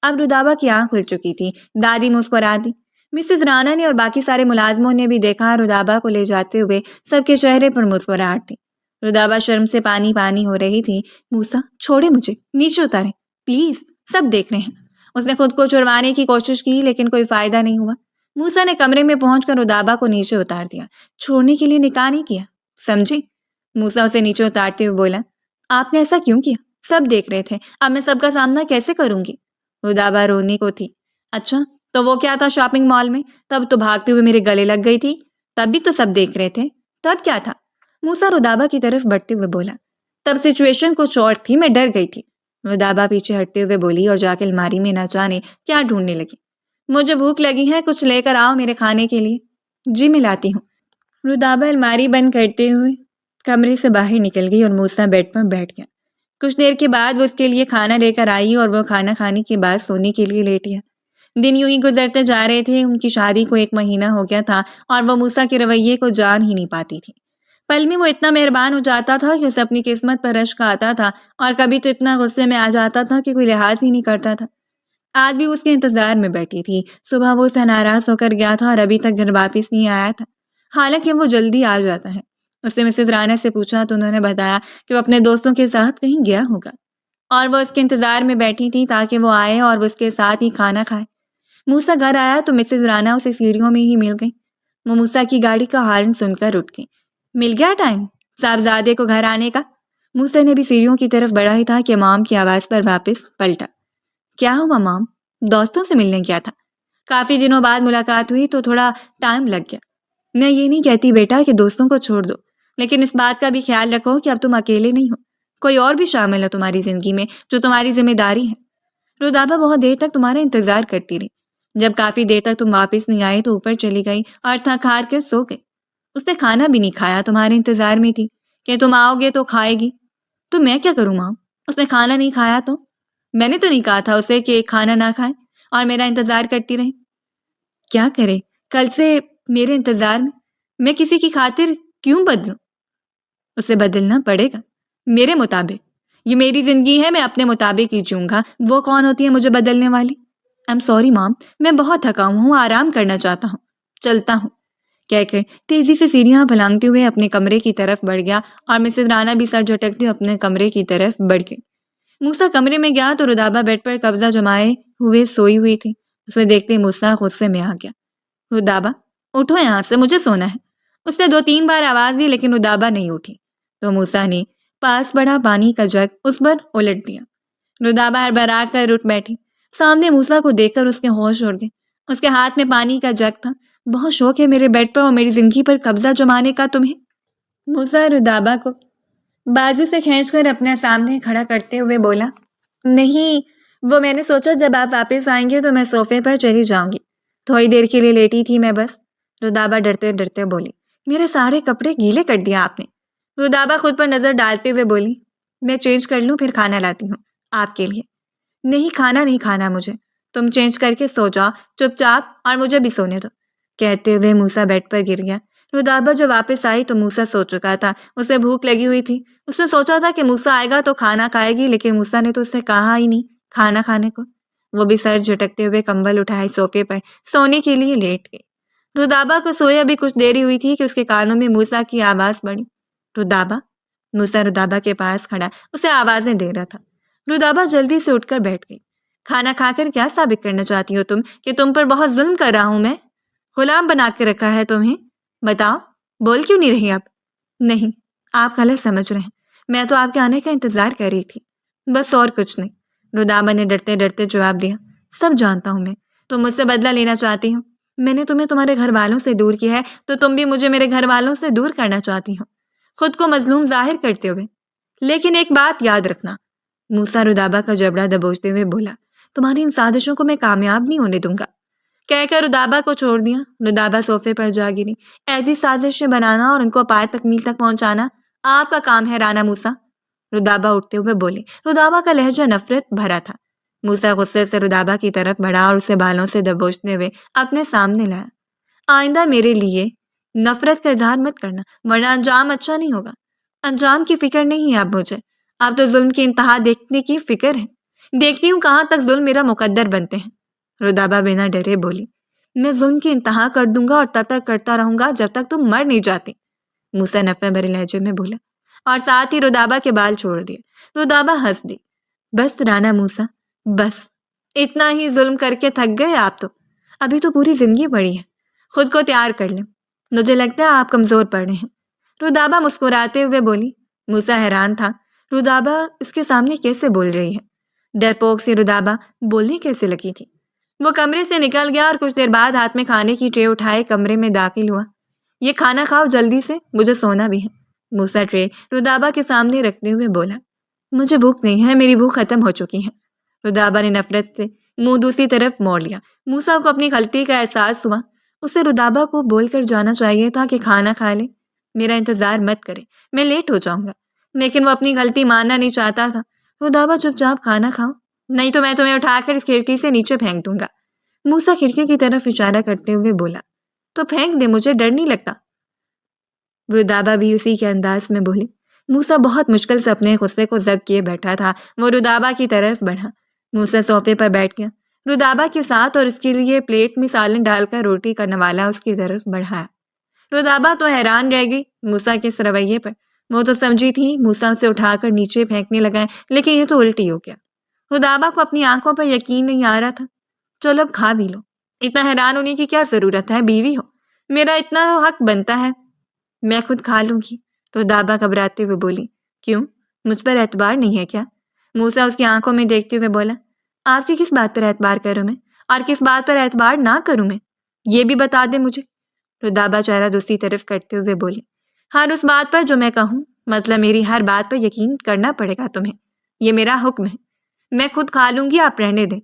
اب رودابا کی آنکھ کھل چکی تھی۔ دادی مسکرا دی۔ مسز رانا نے اور باقی سارے ملازموں نے بھی دیکھا رودابا کو لے جاتے ہوئے سب کے چہرے پر مسکراہٹ تھی۔ رودابا شرم سے پانی پانی ہو رہی تھی۔ موسیٰ چھوڑے مجھے، نیچے اتاریں پلیز، سب دیکھ رہے ہیں۔ اس نے خود کو چھڑوانے کی کوشش کی لیکن کوئی فائدہ نہیں ہوا۔ موسیٰ نے کمرے میں پہنچ کر رودابا کو نیچے اتار دیا۔ چھوڑنے کے لیے نکاح نہیں کیا، سمجھے؟ موسیٰ اسے نیچے اتارتے ہوئے بولا، آپ نے ایسا کیوں کیا؟ سب دیکھ رہے تھے، اب میں سب کا سامنا کیسے کروں گی؟ رودابا رونے کو تھی۔ اچھا تو وہ کیا تھا شاپنگ مال میں؟ تب تو بھاگتے ہوئے میرے گلے لگ گئی تھی، تب بھی تو سب دیکھ رہے تھے، تب کیا تھا؟ موسیٰ رودابا کی طرف بڑھتے ہوئے بولا، تب سچویشن کچھ اور تھی، میں ڈر گئی تھی۔ رودابا پیچھے ہٹتے ہوئے بولی اور جا کے الماری میں نہ جانے کیا ڈھونڈنے لگی۔ مجھے بھوک لگی ہے، کچھ لے کر آؤ میرے کھانے کے لیے۔ جی میں لاتی ہوں۔ رودابا الماری بند کرتے ہوئے کمرے سے باہر نکل گئی اور موسیٰ بیڈ پر بیٹھ گیا۔ کچھ دیر کے بعد وہ اس کے لیے کھانا لے کر آئی اور وہ کھانا کھانے کے بعد سونے کے لیے لیٹ گیا۔ دن یوں ہی گزرتے جا رہے تھے۔ ان کی شادی کو 1 مہینہ ہو گیا تھا اور وہ موسیٰ کے رویے کو جان ہی نہیں پاتی تھی۔ پل میں وہ اتنا مہربان ہو جاتا تھا کہ اسے اپنی قسمت پر رشک آتا تھا اور کبھی تو اتنا غصے میں آ جاتا تھا کہ کوئی لحاظ ہی نہیں کرتا تھا۔ آج بھی اس کے انتظار میں بیٹھی تھی۔ صبح وہ اسے ناراض ہو کر گیا تھا اور ابھی تک گھر واپس نہیں آیا تھا، حالانکہ وہ جلدی آ جاتا ہے۔ اس نے مسز رانا سے پوچھا تو انہوں نے بتایا کہ وہ اپنے دوستوں کے ساتھ کہیں گیا ہوگا اور وہ اس کے انتظار میں بیٹھی تھی تاکہ وہ آئے اور وہ اس کے ساتھ ہی کھانا کھائے۔ موسیٰ گھر آیا تو مسز رانا اسے سیڑھیوں میں ہی مل گئی۔ وہ موسیٰ کی گاڑی کا ہارن سن کر اٹھ گئی۔ مل گیا ٹائم صاحبزادے کو گھر آنے کا؟ موسیٰ نے بھی سیڑھیوں کی طرف بڑھا ہی تھا کہ مام کی آواز پر واپس پلٹا۔ کیا ہوا مام؟ دوستوں سے ملنے گیا تھا، کافی دنوں بعد ملاقات ہوئی تو تھوڑا ٹائم لگ گیا۔ میں یہ نہیں کہتی بیٹا کہ دوستوں کو چھوڑ دو، لیکن اس بات کا بھی خیال رکھو کہ اب تم اکیلے نہیں ہو، کوئی اور بھی شامل ہے تمہاری زندگی میں جو تمہاری ذمہ داری ہے۔ رودابا بہت دیر تک تمہارا انتظار کرتی رہی، جب کافی دیر تک تم واپس نہیں آئے تو اوپر چلی گئی اور تھک ہار کر سو گئی۔ اس نے کھانا بھی نہیں کھایا، تمہارے انتظار میں تھی کہ تم آؤ گے تو کھائے گی۔ تو میں کیا کروں ماں؟ اس نے کھانا نہیں کھایا تو میں نے تو نہیں کہا تھا اسے کہ کھانا نہ کھائے اور میرا انتظار کرتی رہے؟ کیا کرے، کل سے میرے انتظار میں کسی کی خاطر کیوں بدلوں؟ اسے بدلنا پڑے گا میرے مطابق، یہ میری زندگی ہے، میں اپنے مطابق ہی جیوں گا، وہ کون ہوتی ہے مجھے بدلنے والی؟ I'm sorry مام، میں بہت تھکا ہوں، آرام کرنا چاہتا ہوں، چلتا ہوں، کہہ کر تیزی سے سیڑھیاں پھلانگتے ہوئے اپنے کمرے کی طرف بڑھ گیا اور مسز رانا بھی سر جھٹکتے ہوئے اپنے کمرے کی طرف بڑھ گئی۔ موسیٰ کمرے میں گیا تو رودابا بیڈ پر قبضہ جمائے ہوئے سوئی ہوئی تھی۔ اسے دیکھتے موسیٰ غصے میں آ گیا۔ رودابا اٹھو یہاں سے، مجھے سونا ہے۔ اس نے 2-3 بار آواز دی لیکن رودابہ نہیں اٹھی تو موسیٰ نے پاس پڑا پانی کا جگ اس پر الٹ دیا۔ رودابہ ہڑبڑا کر اٹھ بیٹھی۔ سامنے موسیٰ کو دیکھ کر اس کے ہوش اڑ گئے۔ اس کے ہاتھ میں پانی کا جگ تھا۔ بہت شوق ہے میرے بیڈ پر اور میری زندگی پر قبضہ جمانے کا تمہیں؟ موسیٰ رودابہ کو بازو سے کھینچ کر اپنے سامنے کھڑا کرتے ہوئے بولا۔ نہیں، وہ میں نے سوچا جب آپ واپس آئیں گے تو میں صوفے پر چلی جاؤں گی۔ تھوڑی دیر کے لیے لیٹی تھی میں بس۔ رودابہ ڈرتے ڈرتے بولی۔ میرے سارے کپڑے گیلے کر دیا آپ نے۔ رودابہ خود پر نظر ڈالتے ہوئے بولی۔ میں چینج کر لوں پھر کھانا لاتی ہوں آپ کے لیے۔ نہیں، کھانا نہیں کھانا مجھے، تم چینج کر کے سو جاؤ چپ چاپ اور مجھے بھی سونے دو۔ کہتے ہوئے موسیٰ بیڈ پر گر گیا۔ رودابہ جب واپس آئی تو موسیٰ سو چکا تھا۔ اسے بھوک لگی ہوئی تھی۔ اس نے سوچا تھا کہ موسیٰ آئے گا تو کھانا کھائے گی، لیکن موسیٰ نے تو اسے کہا ہی نہیں کھانا کھانے کو۔ وہ بھی سر جھٹکتے ہوئے کمبل اٹھائے صوفے پر سونے کے لیے لیٹ گئی۔ رودابہ کو سوئے ابھی کچھ دیر ہی ہوئی تھی کہ اس کے کانوں میں موسیٰ کی آواز پڑی۔ رودابہ۔ موسیٰ رودابہ کے پاس کھڑا اسے آوازیں دے رہا تھا۔ رودابہ جلدی سے اٹھ کر بیٹھ گئی۔ کھانا کھا کر کیا ثابت کرنا چاہتی ہو تم کہ تم پر بہت ظلم کر رہا ہوں میں؟ غلام بنا کے رکھا ہے تمہیں؟ بتاؤ، بول کیوں نہیں رہی اب؟ نہیں، آپ غلط سمجھ رہے ہیں، میں تو آپ کے آنے کا انتظار کر رہی تھی، بس اور کچھ نہیں۔ رودابہ نے ڈرتے ڈرتے جواب دیا۔ سب جانتا ہوں میں، تم مجھ سے بدلہ لینا چاہتی ہو۔ میں نے تمہیں تمہارے گھر والوں سے دور کیا ہے تو تم بھی مجھے میرے گھر والوں سے دور کرنا چاہتی ہو، خود کو مظلوم ظاہر کرتے ہوئے۔ لیکن ایک بات یاد رکھنا، موسیٰ رودابہ کا جبڑا دبوچتے ہوئے بولا، تمہاری ان سازشوں کو میں کامیاب نہیں ہونے دوں گا۔ کہہ کر رودابہ کو چھوڑ دیا۔ رودابہ صوفے پر جا گری۔ ایسی سازشیں بنانا اور ان کو پائے تکمیل تک پہنچانا آپ کا کام ہے رانا موسیٰ۔ رودابہ اٹھتے ہوئے بولی۔ رودابہ کا لہجہ نفرت بھرا تھا۔ موسیٰ غصے سے رودابہ کی طرف بڑھا اور اسے بالوں سے دبوچتے ہوئے اپنے سامنے لایا۔ آئندہ میرے لیے نفرت کا اظہار مت کرنا ورنہ انجام اچھا نہیں ہوگا۔ انجام کی فکر نہیں ہے اب مجھے، اب تو ظلم کی انتہا دیکھنے کی فکر ہے۔ دیکھتی ہوں کہاں تک ظلم میرا مقدر بنتے ہیں۔ رودابہ بنا ڈرے بولی۔ میں ظلم کی انتہا کر دوں گا اور تب تک کرتا رہوں گا جب تک تم مر نہیں جاتی، موسیٰ نفرت بھرے لہجے میں بولا، اور ساتھ ہی رودابہ کے بال چھوڑ دیے۔ رودابہ ہنس دی۔ بس رانا موسیٰ، بس اتنا ہی ظلم کر کے تھک گئے آپ تو؟ ابھی تو پوری زندگی پڑی ہے، خود کو تیار کر لیں، مجھے لگتا ہے آپ کمزور پڑ رہے ہیں۔ رودابہ مسکراتے ہوئے بولی۔ موسیٰ حیران تھا، رودابہ اس کے سامنے کیسے بول رہی ہے؟ ڈرپوک سی رودابہ بولنے کیسے لگی تھی؟ وہ کمرے سے نکل گیا اور کچھ دیر بعد ہاتھ میں کھانے کی ٹرے اٹھائے کمرے میں داخل ہوا۔ یہ کھانا کھاؤ جلدی سے، مجھے سونا بھی ہے، موسیٰ ٹرے رودابہ کے سامنے رکھتے ہوئے بولا۔ مجھے بھوک نہیں ہے، میری بھوک ختم ہو چکی ہے۔ رودابہ نے نفرت سے منہ دوسری طرف موڑ لیا۔ موسیٰ کو اپنی غلطی کا احساس ہوا۔ اسے رودابہ کو بول کر جانا چاہیے تھا کہ کھانا کھا لے، میرا انتظار مت کرے، میں لیٹ ہو جاؤں گا، لیکن وہ اپنی غلطی ماننا نہیں چاہتا تھا۔ رودابہ چپ چاپ کھانا کھاؤ، نہیں تو میں تمہیں اٹھا کر اس کھڑکی سے نیچے پھینک دوں گا، موسیٰ کھڑکی کی طرف اشارہ کرتے ہوئے بولا۔ تو پھینک دے، مجھے ڈر نہیں لگتا، رودابہ بھی اسی کے انداز میں بولی۔ موسیٰ بہت مشکل سے اپنے غصے کو ضبط کیے بیٹھا تھا۔ وہ رودابہ کی طرف بڑھا۔ موسیٰ صوفے پر بیٹھ گیا رودابہ کے ساتھ اور اس کے لیے پلیٹ میں سالن ڈال کر روٹی کا نوالا اس کی طرف بڑھایا۔ رودابہ تو حیران رہ گئی موسیٰ کے اس رویے پر۔ وہ تو سمجھی تھی موسیٰ اسے اٹھا کر نیچے پھینکنے لگا ہے، لیکن یہ تو الٹی ہو گیا۔ رودابہ کو اپنی آنکھوں پر یقین نہیں آ رہا تھا۔ چلو اب کھا بھی لو، اتنا حیران ہونے کی کیا ضرورت ہے، بیوی ہو، میرا اتنا حق بنتا ہے، میں خود کھا لوں گی، رودابہ گھبراتے ہوئے بولی۔ کیوں، مجھ پر اعتبار نہیں ہے کیا؟ موسیٰ اس کی آنکھوں میں دیکھتے ہوئے بولا۔ آپ کی کس بات پر اعتبار کروں میں اور کس بات پر اعتبار نہ کروں میں، یہ بھی بتا دے مجھے، رودابہ چہرہ دوسری طرف کرتے ہوئے بولی۔ ہر اس بات پر جو میں کہوں، مطلب میری ہر بات پر یقین کرنا پڑے گا تمہیں، یہ میرا حکم ہے، میں خود کھا لوں گی، آپ رہنے دیں،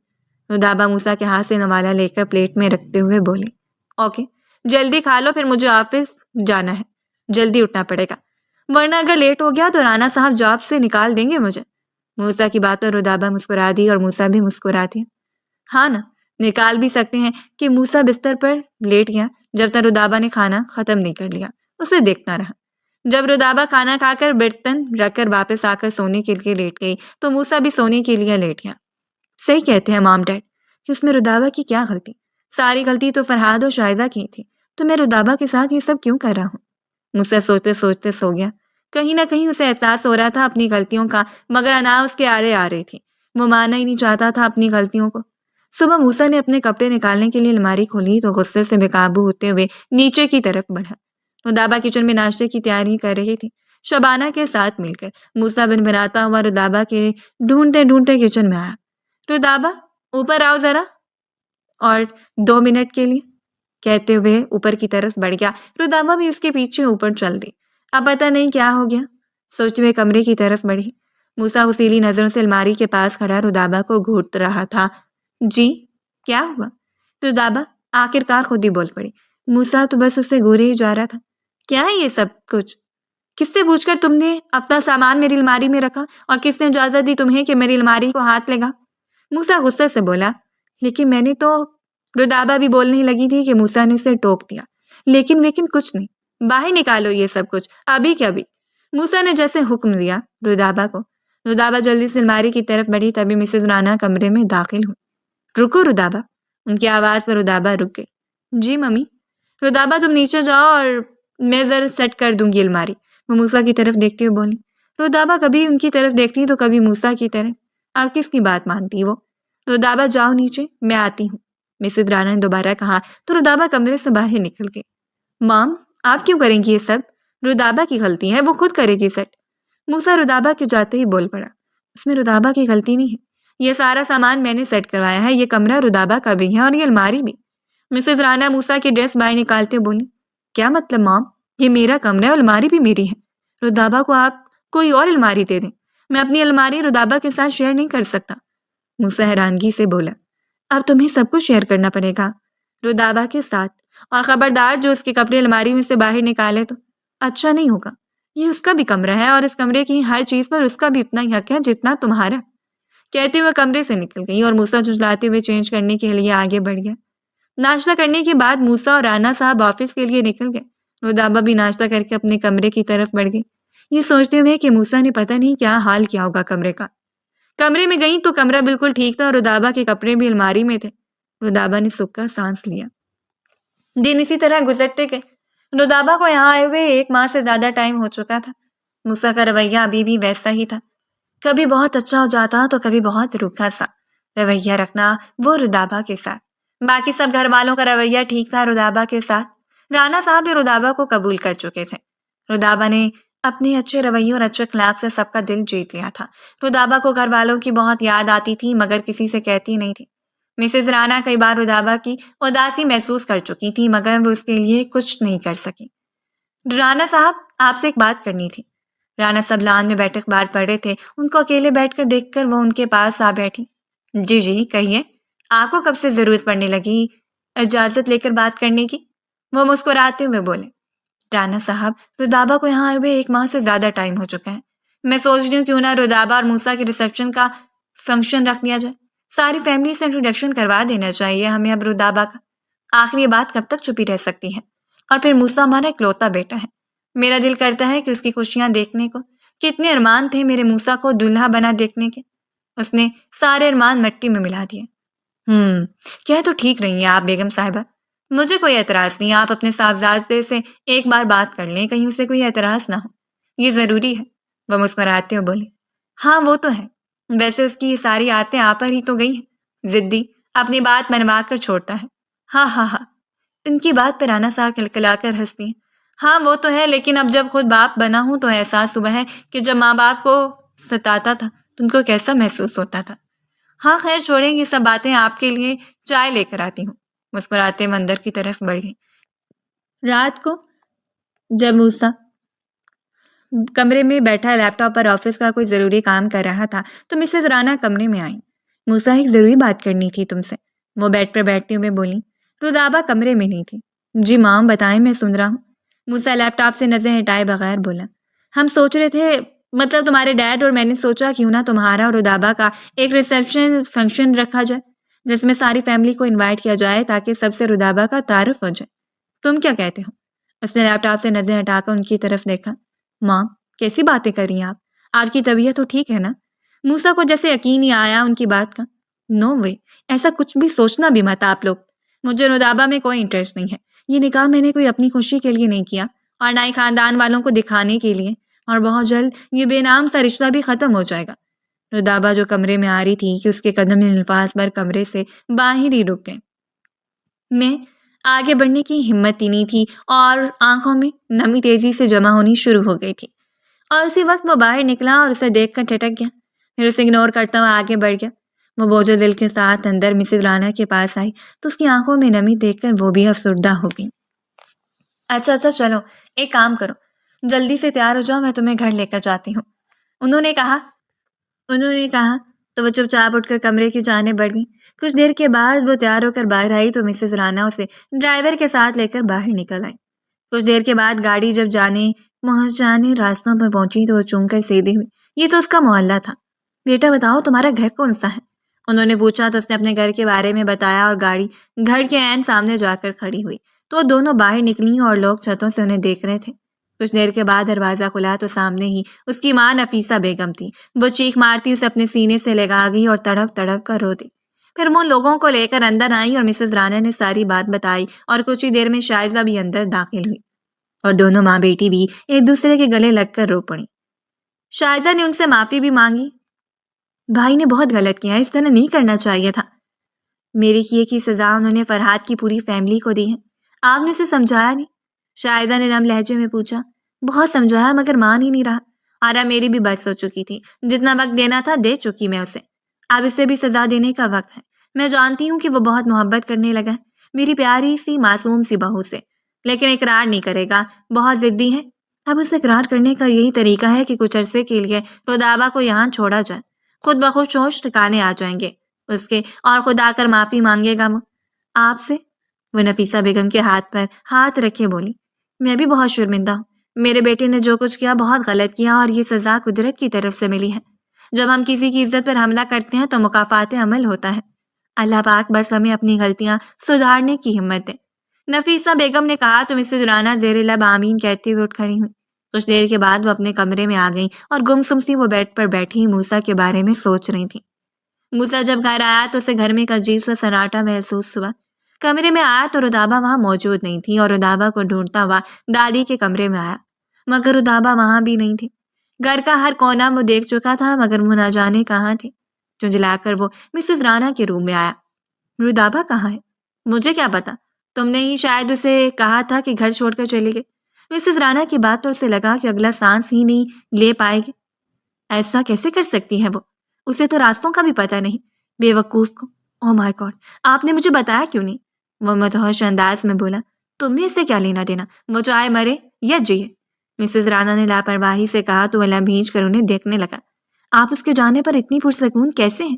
رودابہ موسیٰ کے ہاتھ سے نوالا لے کر پلیٹ میں رکھتے ہوئے بولی۔ اوکے، جلدی کھا لو، پھر مجھے آفس جانا ہے، جلدی اٹھنا پڑے گا، ورنہ اگر لیٹ ہو گیا تو رانا صاحب جاب سے نکال دیں گے مجھے۔ موسیٰ کی بات پر رودابہ مسکرا دی اور موسیٰ بھی مسکرا دیا۔ ہاں نا، نکال بھی سکتے ہیں کہ موسیٰ بستر پر لیٹ گیا جب تک رودابہ نے کھانا ختم نہیں کر لیا، اسے دیکھتا رہا۔ جب رودابہ کھانا کھا کر برتن رکھ کر واپس آ کر سونے کے لیے لیٹ گئی تو موسیٰ بھی سونے کے لیے لیٹ گیا۔ صحیح کہتے ہیں مام ڈیڈ کہ اس میں رودابہ کی کیا غلطی، ساری غلطی تو فرحاد اور شائزہ کی تھی، تو میں رودابہ کے ساتھ یہ سب کیوں کر رہا ہوں؟ موسیٰ سوچتے سوچتے سو گیا۔ کہیں نہ کہیں اسے احساس ہو رہا تھا اپنی غلطیوں کا، مگر انا اس کے آرے آ رہی تھی، وہ ماننا ہی نہیں چاہتا تھا اپنی غلطیوں کو۔ صبح موسیٰ نے اپنے کپڑے نکالنے کے لیے الماری کھولی تو غصے سے بے قابو ہوتے ہوئے نیچے کی طرف بڑھا۔ رودابہ کچن میں ناشتے کی تیاری کر رہی تھی، شبانہ کے ساتھ مل کر۔ موسیٰ بنبھناتا ہوا رودابہ کے ڈھونڈتے ڈھونڈتے کچن میں آیا۔ رودابہ اوپر آؤ ذرا، اور 2 منٹ کے لیے، کہتے ہوئے اوپر کی طرف بڑھ گیا۔ رودابہ بھی اس کے پیچھے اوپر چل دی۔ اب پتہ نہیں کیا ہو گیا، سوچتے ہوئے کمرے کی طرف بڑھی۔ موسیٰ وسیلی نظروں سے الماری کے پاس کھڑا رودابہ کو گھورت رہا تھا۔ جی کیا ہوا؟ رودابہ آخرکار خود ہی بول پڑی۔ موسیٰ تو بس اسے گھورے ہی جا رہا تھا۔ کیا ہے یہ سب کچھ؟ کس سے پوچھ کر تم نے اپنا سامان میری الماری میں رکھا، اور کس نے اجازت دی تمہیں کہ میری الماری کو ہاتھ لگا؟ موسیٰ غصے سے بولا۔ لیکن میں نے تو… رودابہ بھی بولنے لگی تھی کہ موسیٰ نے اسے ٹوک دیا۔ لیکن کچھ نہیں، باہر نکالو یہ سب کچھ، ابھی کے ابھی، موسیٰ نے جیسے حکم دیا رودابہ کو۔ رودابہ جلدی سے الماری کی طرف بڑھی، تبھی مسز رانا کمرے میں داخل ہوئی۔ رکو رودابہ، ان کی آواز پر رودابہ رک گئی۔ جی ممی۔ رودابہ تم نیچے جاؤ اور میں ذرا سیٹ کر دوں گی الماری، وہ موسیٰ کی طرف دیکھتے ہوئے بولی۔ رودابہ کبھی ان کی طرف دیکھتی تو کبھی موسیٰ کی طرف، اب کس کی بات مانتی وہ؟ رودابہ جاؤ نیچے، میں آتی ہوں، مسز رانا نے دوبارہ کہا تو رودابہ کمرے سے باہر نکل گئی۔ مام آپ کیوں کریں گی یہ سب؟ رودابہ کی غلطی ہے، وہ خود کرے گی سیٹ۔ موسیٰ رودابہ کے جاتے ہی بول پڑا۔ اس میں رودابہ کی غلطی نہیں ہے، یہ سارا سامان میں نے سیٹ کروایا ہے، یہ کمرہ رودابہ کا بھی ہے اور یہ الماری بھی۔ مسز رانا موسیٰ کی ڈریس باہر نکالتے بولی۔ کیا مطلب مام؟ یہ میرا کمرہ ہے اور الماری بھی میری ہے، رودابہ کو آپ کوئی اور الماری دے دیں، میں اپنی الماری رودابہ کے ساتھ شیئر نہیں کر سکتا۔ موسیٰ حیرانگی سے بولا۔ اب تمہیں سب کچھ شیئر کرنا پڑے گا رودابہ کے ساتھ، اور خبردار جو اس کے کپڑے الماری میں سے باہر نکالے تو اچھا نہیں ہوگا، یہ اس کا بھی کمرہ ہے اور اس کمرے کی ہر چیز پر اس کا بھی اتنا ہی حق ہے جتنا تمہارا۔ کہتے ہوئے کمرے سے نکل گئی اور موسیٰ جھنجھلاتے ہوئے چینج کرنے کے لیے آگے بڑھ گیا۔ ناشتہ کرنے کے بعد موسیٰ اور رانا صاحب آفس کے لیے نکل گئے۔ رودابہ بھی ناشتہ کر کے اپنے کمرے کی طرف بڑھ گئی، یہ سوچتے ہوئے کہ موسیٰ نے پتہ نہیں کیا حال کیا ہوگا کمرے کا۔ کمرے میں گئی تو کمرہ بالکل ٹھیک تھا اور رودابہ کے کپڑے بھی الماری میں تھے۔ رودابہ نے سکھ کا سانس لیا۔ دن اسی طرح گزرتے گئے۔ رودابہ کو یہاں آئے ہوئے 1 ماہ سے زیادہ ٹائم ہو چکا تھا۔ موسیٰ کا رویہ ابھی بھی ویسا ہی تھا، کبھی بہت اچھا ہو جاتا تو کبھی بہت روکھا سا رویہ رکھنا وہ رودابہ کے ساتھ۔ باقی سب گھر والوں کا رویہ ٹھیک تھا رودابہ کے ساتھ۔ رانا صاحب بھی رودابہ کو قبول کر چکے تھے۔ رودابہ نے اپنے اچھے رویوں اور اچھے اخلاق سے سب کا دل جیت لیا تھا۔ رودابہ کو گھر والوں کی بہت یاد آتی تھی مگر کسی سے کہتی نہیں تھی۔ مسز رانا کئی بار رودابہ کی اداسی محسوس کر چکی تھی مگر وہ اس کے لیے کچھ نہیں کر سکی۔ رانا صاحب آپ سے ایک بات کرنی تھی۔ رانا صاحب لان میں بیٹھے اخبار پڑھ رہے تھے، ان کو اکیلے بیٹھ کر دیکھ کر وہ ان کے پاس آ بیٹھی۔ جی کہیے، آپ کو کب سے ضرورت پڑنے لگی اجازت لے کر بات کرنے کی؟ وہ مسکراتے ہوئے بولے۔ رانا صاحب رودابہ کو یہاں آئے ہوئے 1 ماہ سے زیادہ ٹائم ہو چکا ہے، میں سوچ رہی ہوں کیوں نہ رودابہ اور موسیٰ کے ریسیپشن کا فنکشن رکھ دیا جائے، ساری فیملی سے انٹروڈکشن کروا دینا چاہیے ہمیں اب رودابہ کا۔ آخر یہ بات کب تک چھپی رہ سکتی ہے؟ اور پھر موسیٰ ہمارا اکلوتا بیٹا ہے، میرا دل کرتا ہے کہ اس کی خوشیاں دیکھنے کو، کتنے ارمان تھے میرے موسیٰ کو دلہا بنا دیکھنے کے، اس نے سارے ارمان مٹی میں ملا دیے۔ کہہ تو ٹھیک رہی ہیں آپ بیگم صاحبہ، مجھے کوئی اعتراض نہیں، آپ اپنے صاحبزادے سے ایک بار بات کر لیں، کہیں اسے کوئی اعتراض نہ ہو، یہ ضروری ہے۔ وہ مسکراتے ہوئے بولی۔ ہاں وہ تو ہے، ویسے اس کی یہ ساری عادتیں آپ پر ہی تو گئی ہیں، ضدی، اپنی بات منوا کر چھوڑتا ہے۔ ہاں ان کی بات پر رانا صاحب کلکلا کر ہنستی ہیں۔ ہاں وہ تو ہے، لیکن اب جب خود باپ بنا ہوں تو احساس ہوا ہے کہ جب ماں باپ کو ستاتا تھا تو ان کو کیسا محسوس ہوتا تھا۔ ہاں خیر چھوڑیں یہ سب باتیں، آپ کے لیے چائے لے کر آتی ہوں۔ مسکراتے مندر کی طرف بڑھ گئی۔ رات کو جب موسیٰ کمرے میں بیٹھا لیپ ٹاپ پر آفس کا کوئی ضروری کام کر رہا تھا تو مسز رانا کمرے میں آئیں۔ موسیٰ ایک ضروری بات کرنی تھی تم سے، وہ بیڈ پر بیٹھتے ہوئے بولی۔ رودابہ کمرے میں نہیں تھی۔ جی ماں بتائیں، میں سن رہا ہوں، موسیٰ لیپ ٹاپ سے نظر ہٹائے بغیر بولا۔ ہم سوچ رہے تھے، مطلب تمہارے ڈیڈ اور میں نے سوچا کیوں نہ تمہارا اور رودابہ کا ایک ریسیپشن فنکشن رکھا جائے جس میں ساری فیملی کو انوائٹ کیا جائے تاکہ سب سے رودابہ کا تعارف ہو جائے۔ تم کیا کہتے ہو؟ اس نے لیپ ٹاپ سے نظر ہٹا کر ان کی طرف دیکھا۔ ماں کیسی باتیں کر رہی ہیں آپ کی طبیعت تو ٹھیک ہے نا؟ موسیٰ کو جیسے یقین ہی آیا ان کی بات کا۔ نو وے، ایسا کچھ بھی سوچنا بھی مت آپ لوگ، مجھے رودابہ میں کوئی انٹرسٹ نہیں ہے، یہ نکاح میں نے کوئی اپنی خوشی کے لیے نہیں کیا اور نہ ہی خاندان والوں کو دکھانے کے لیے، اور بہت جلد یہ بے نام سا رشتہ بھی ختم ہو جائے گا۔ رودابہ جو کمرے میں آ رہی تھی کہ اس کے قدم الفاظ پر کمرے سے باہر ہی رک گئے۔ میں آگے بڑھنے کی ہمت ہی نہیں تھی اور آنکھوں میں نمی تیزی سے جمع ہونی شروع ہو گئی تھی۔ اور اسی وقت وہ باہر نکلا اور اسے دیکھ کر ٹھٹک گیا، پھر اسے اگنور کرتا ہوا آگے بڑھ گیا۔ وہ بوجھل دل کے ساتھ اندر مسز رانا کے پاس آئی تو اس کی آنکھوں میں نمی دیکھ کر وہ بھی افسردہ ہو گئی۔ اچھا چلو، ایک کام کرو، جلدی سے تیار ہو جاؤ، میں تمہیں گھر لے کر جاتی ہوں، انہوں نے کہا تو وہ چپ چاپ اٹھ کر کمرے کی جانب بڑھ گئی۔ کچھ دیر کے بعد وہ تیار ہو کر باہر آئی تو مسز رانا اسے ڈرائیور کے ساتھ لے کر باہر نکل آئی۔ کچھ دیر کے بعد گاڑی جب جانے راستوں پر پہنچی تو وہ چونک کر سیدھی ہوئی۔ یہ تو اس کا محلہ تھا۔ بیٹا بتاؤ تمہارا گھر کون سا ہے؟ انہوں نے پوچھا تو اس نے اپنے گھر کے بارے میں بتایا اور گاڑی گھر کے عین سامنے جا کر کھڑی ہوئی تو وہ دونوں باہر نکلی اور لوگ چھتوں سے انہیں دیکھ رہے تھے۔ کچھ دیر کے بعد دروازہ کھلا تو سامنے ہی اس کی ماں نفیسہ بیگم تھی۔ وہ چیخ مارتی اسے اپنے سینے سے لگا گئی اور تڑپ تڑپ کر رو دی۔ پھر وہ لوگوں کو لے کر اندر آئی اور مسز رانا نے ساری بات بتائی اور کچھ ہی دیر میں شائزہ بھی اندر داخل ہوئی اور دونوں ماں بیٹی بھی ایک دوسرے کے گلے لگ کر رو پڑی۔ شائزہ نے ان سے معافی بھی مانگی۔ بھائی نے بہت غلط کیا، اس طرح نہیں کرنا چاہیے تھا۔ میرے کیے کی سزا انہوں نے فرحات کی پوری فیملی کو دی ہے۔ آپ نے اسے سمجھایا نہیں؟ شائزہ نے نرم لہجے میں پوچھا۔ بہت سمجھایا مگر مان ہی نہیں رہا۔ آرا میری بھی بس ہو چکی تھی، جتنا وقت دینا تھا دے چکی میں اسے، اب اسے بھی سزا دینے کا وقت ہے۔ میں جانتی ہوں کہ وہ بہت محبت کرنے لگا ہے میری پیاری سی معصوم سی بہو سے، لیکن اقرار نہیں کرے گا، بہت ضدی ہے۔ اب اسے اقرار کرنے کا یہی طریقہ ہے کہ کچھ عرصے کے لیے رودابہ کو یہاں چھوڑا جائے، خود بخود ہوش ٹھکانے آ جائیں گے اس کے، اور خود آ کر معافی مانگے گا وہ آپ سے۔ وہ نفیسہ بیگم کے ہاتھ پر ہاتھ رکھے بولی، میں بھی بہت شرمندہ ہوں، میرے بیٹے نے جو کچھ کیا بہت غلط کیا اور یہ سزا قدرت کی طرف سے ملی ہے۔ جب ہم کسی کی عزت پر حملہ کرتے ہیں تو مکافات عمل ہوتا ہے۔ اللہ پاک بس ہمیں اپنی غلطیاں سدھارنے کی ہمت دے، نفیسہ بیگم نے کہا تو مسز رانا زیر لب آمین کہتے ہوئے اٹھ کھڑی ہوئی۔ کچھ دیر کے بعد وہ اپنے کمرے میں آ گئیں اور گمسم سی وہ بیڈ پر بیٹھی موسیٰ کے بارے میں سوچ رہی تھی۔ موسیٰ جب گھر آیا تو اسے گھر میں ایک عجیب سا سناٹا محسوس ہوا۔ کمرے میں آیا تو رودابہ وہاں موجود نہیں تھی اور رودابہ کو ڈھونڈتا ہوا دادی کے کمرے میں آیا، مگر رودابہ وہاں بھی نہیں تھی۔ گھر کا ہر کونا وہ دیکھ چکا تھا مگر وہ نہ جانے کہاں تھی۔ جھنجھلا کر وہ مسز رانا کے روم میں آیا۔ رودابہ کہاں ہے؟ مجھے کیا پتا، تم نے ہی شاید اسے کہا تھا کہ گھر چھوڑ کر چلے گئے۔ مسز رانا کی بات پر اسے لگا کہ اگلا سانس ہی نہیں لے پائے گی۔ ایسا کیسے کر سکتی ہے وہ؟ اسے تو راستوں کا بھی پتہ نہیں، بے وقوف کو۔ اوہ مائی گاڈ، آپ نے مجھے بتایا کیوں نہیں؟ وہ مدہوش انداز میں بولا۔ تم نے اس سے کیا لینا دینا، وہ چاہے مرے یا جیے۔ مسز رانا نے لاپرواہی سے کہا تو وہ لب بھینچ کر انہیں دیکھنے لگا۔ آپ اس کے جانے پر اتنی پرسکون کیسے ہیں؟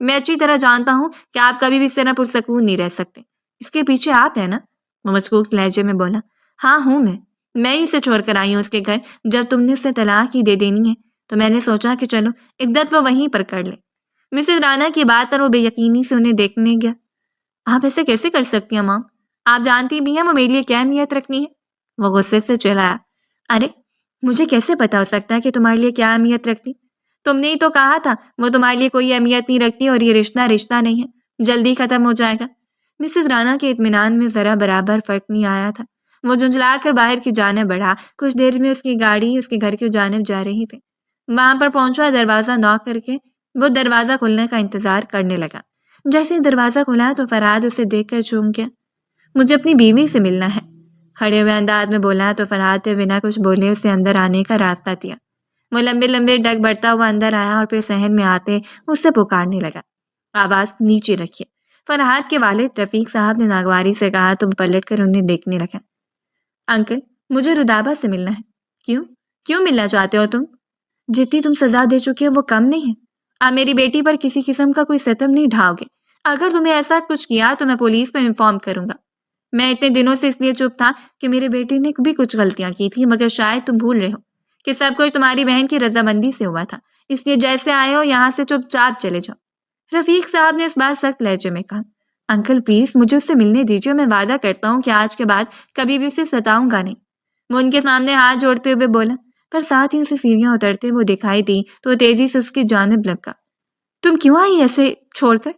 میں اچھی طرح جانتا ہوں کہ آپ کبھی بھی اس طرح پرسکون نہیں رہ سکتے، اس کے پیچھے آپ ہیں نا؟ وہ مشکوک لہجے میں بولا۔ ہاں ہوں میں ہی اسے چھوڑ کر آئی ہوں اس کے گھر۔ جب تم نے اسے طلاق ہی دے دینی ہے تو میں نے سوچا کہ چلو عدت وہ وہیں پر کر لے۔ مسز رانا کی بات پر وہ بے یقینی سے انہیں دیکھنے گیا۔ آپ ایسے کیسے کر سکتی ہیں مام؟ آپ جانتی بھی ہیں وہ میرے لیے کیا اہمیت رکھنی ہے؟ وہ غصے سے چلایا۔ ارے مجھے کیسے پتا ہو سکتا ہے کہ تمہارے لیے کیا اہمیت رکھتی؟ تم نے ہی تو کہا تھا وہ تمہارے لیے کوئی اہمیت نہیں رکھتی اور یہ رشتہ نہیں ہے، جلدی ختم ہو جائے گا۔ مسز رانا کے اطمینان میں ذرا برابر فرق نہیں آیا تھا۔ وہ جھنجھلا کر باہر کی جانب بڑھا۔ کچھ دیر میں اس کی گاڑی اس کے گھر کی جانب جا رہی تھی۔ وہاں پر پہنچا، دروازہ نوک کر کے وہ دروازہ کھلنے کا انتظار کرنے لگا۔ جیسے دروازہ کھلا تو فرحاد اسے دیکھ کر چونک گیا۔ مجھے اپنی بیوی سے ملنا ہے، کھڑے ہوئے انداز میں بولا تو فرحاد نے بنا کچھ بولے اسے اندر آنے کا راستہ دیا۔ وہ لمبے لمبے ڈگ بڑھتا ہوا اندر آیا اور پھر صحن میں آتے اس سے پکارنے لگا، آواز نیچے رکھیے۔ فرحاد کے والد رفیق صاحب نے ناگواری سے کہا تو پلٹ کر انہیں دیکھنے لگا۔ انکل مجھے رودابہ سے ملنا ہے۔ کیوں ملنا چاہتے ہو تم؟ جتنی تم سزا دے چکے ہو وہ کم نہیں ہے۔ آپ میری بیٹی پر کسی قسم کا کوئی ستم نہیں ڈھاؤ گے۔ اگر تمہیں ایسا کچھ کیا تو میں پولیس کو انفارم کروں گا۔ میں اتنے دنوں سے اس لیے چپ تھا کہ میرے بیٹے نے بھی کچھ غلطیاں کی تھی، مگر شاید تم بھول رہے ہو کہ سب کچھ تمہاری بہن کی رضامندی سے ہوا تھا، اس لیے جیسے آئے ہو یہاں سے چپ چاپ چلے جاؤ۔ رفیق صاحب نے اس بار سخت لہجے میں کہا۔ انکل پلیز مجھے اس سے ملنے دیجیے، میں وعدہ کرتا ہوں کہ آج کے بعد کبھی بھی اسے ستاؤں گا نہیں۔ وہ ان کے سامنے ہاتھ جوڑتے ہوئے بولا، پر ساتھ ہی اسے سیڑھیاں اترتے وہ دکھائی دی تو وہ تیزی سے اس کی جانب لپکا۔ تم کیوں آئی ایسے چھوڑ کر؟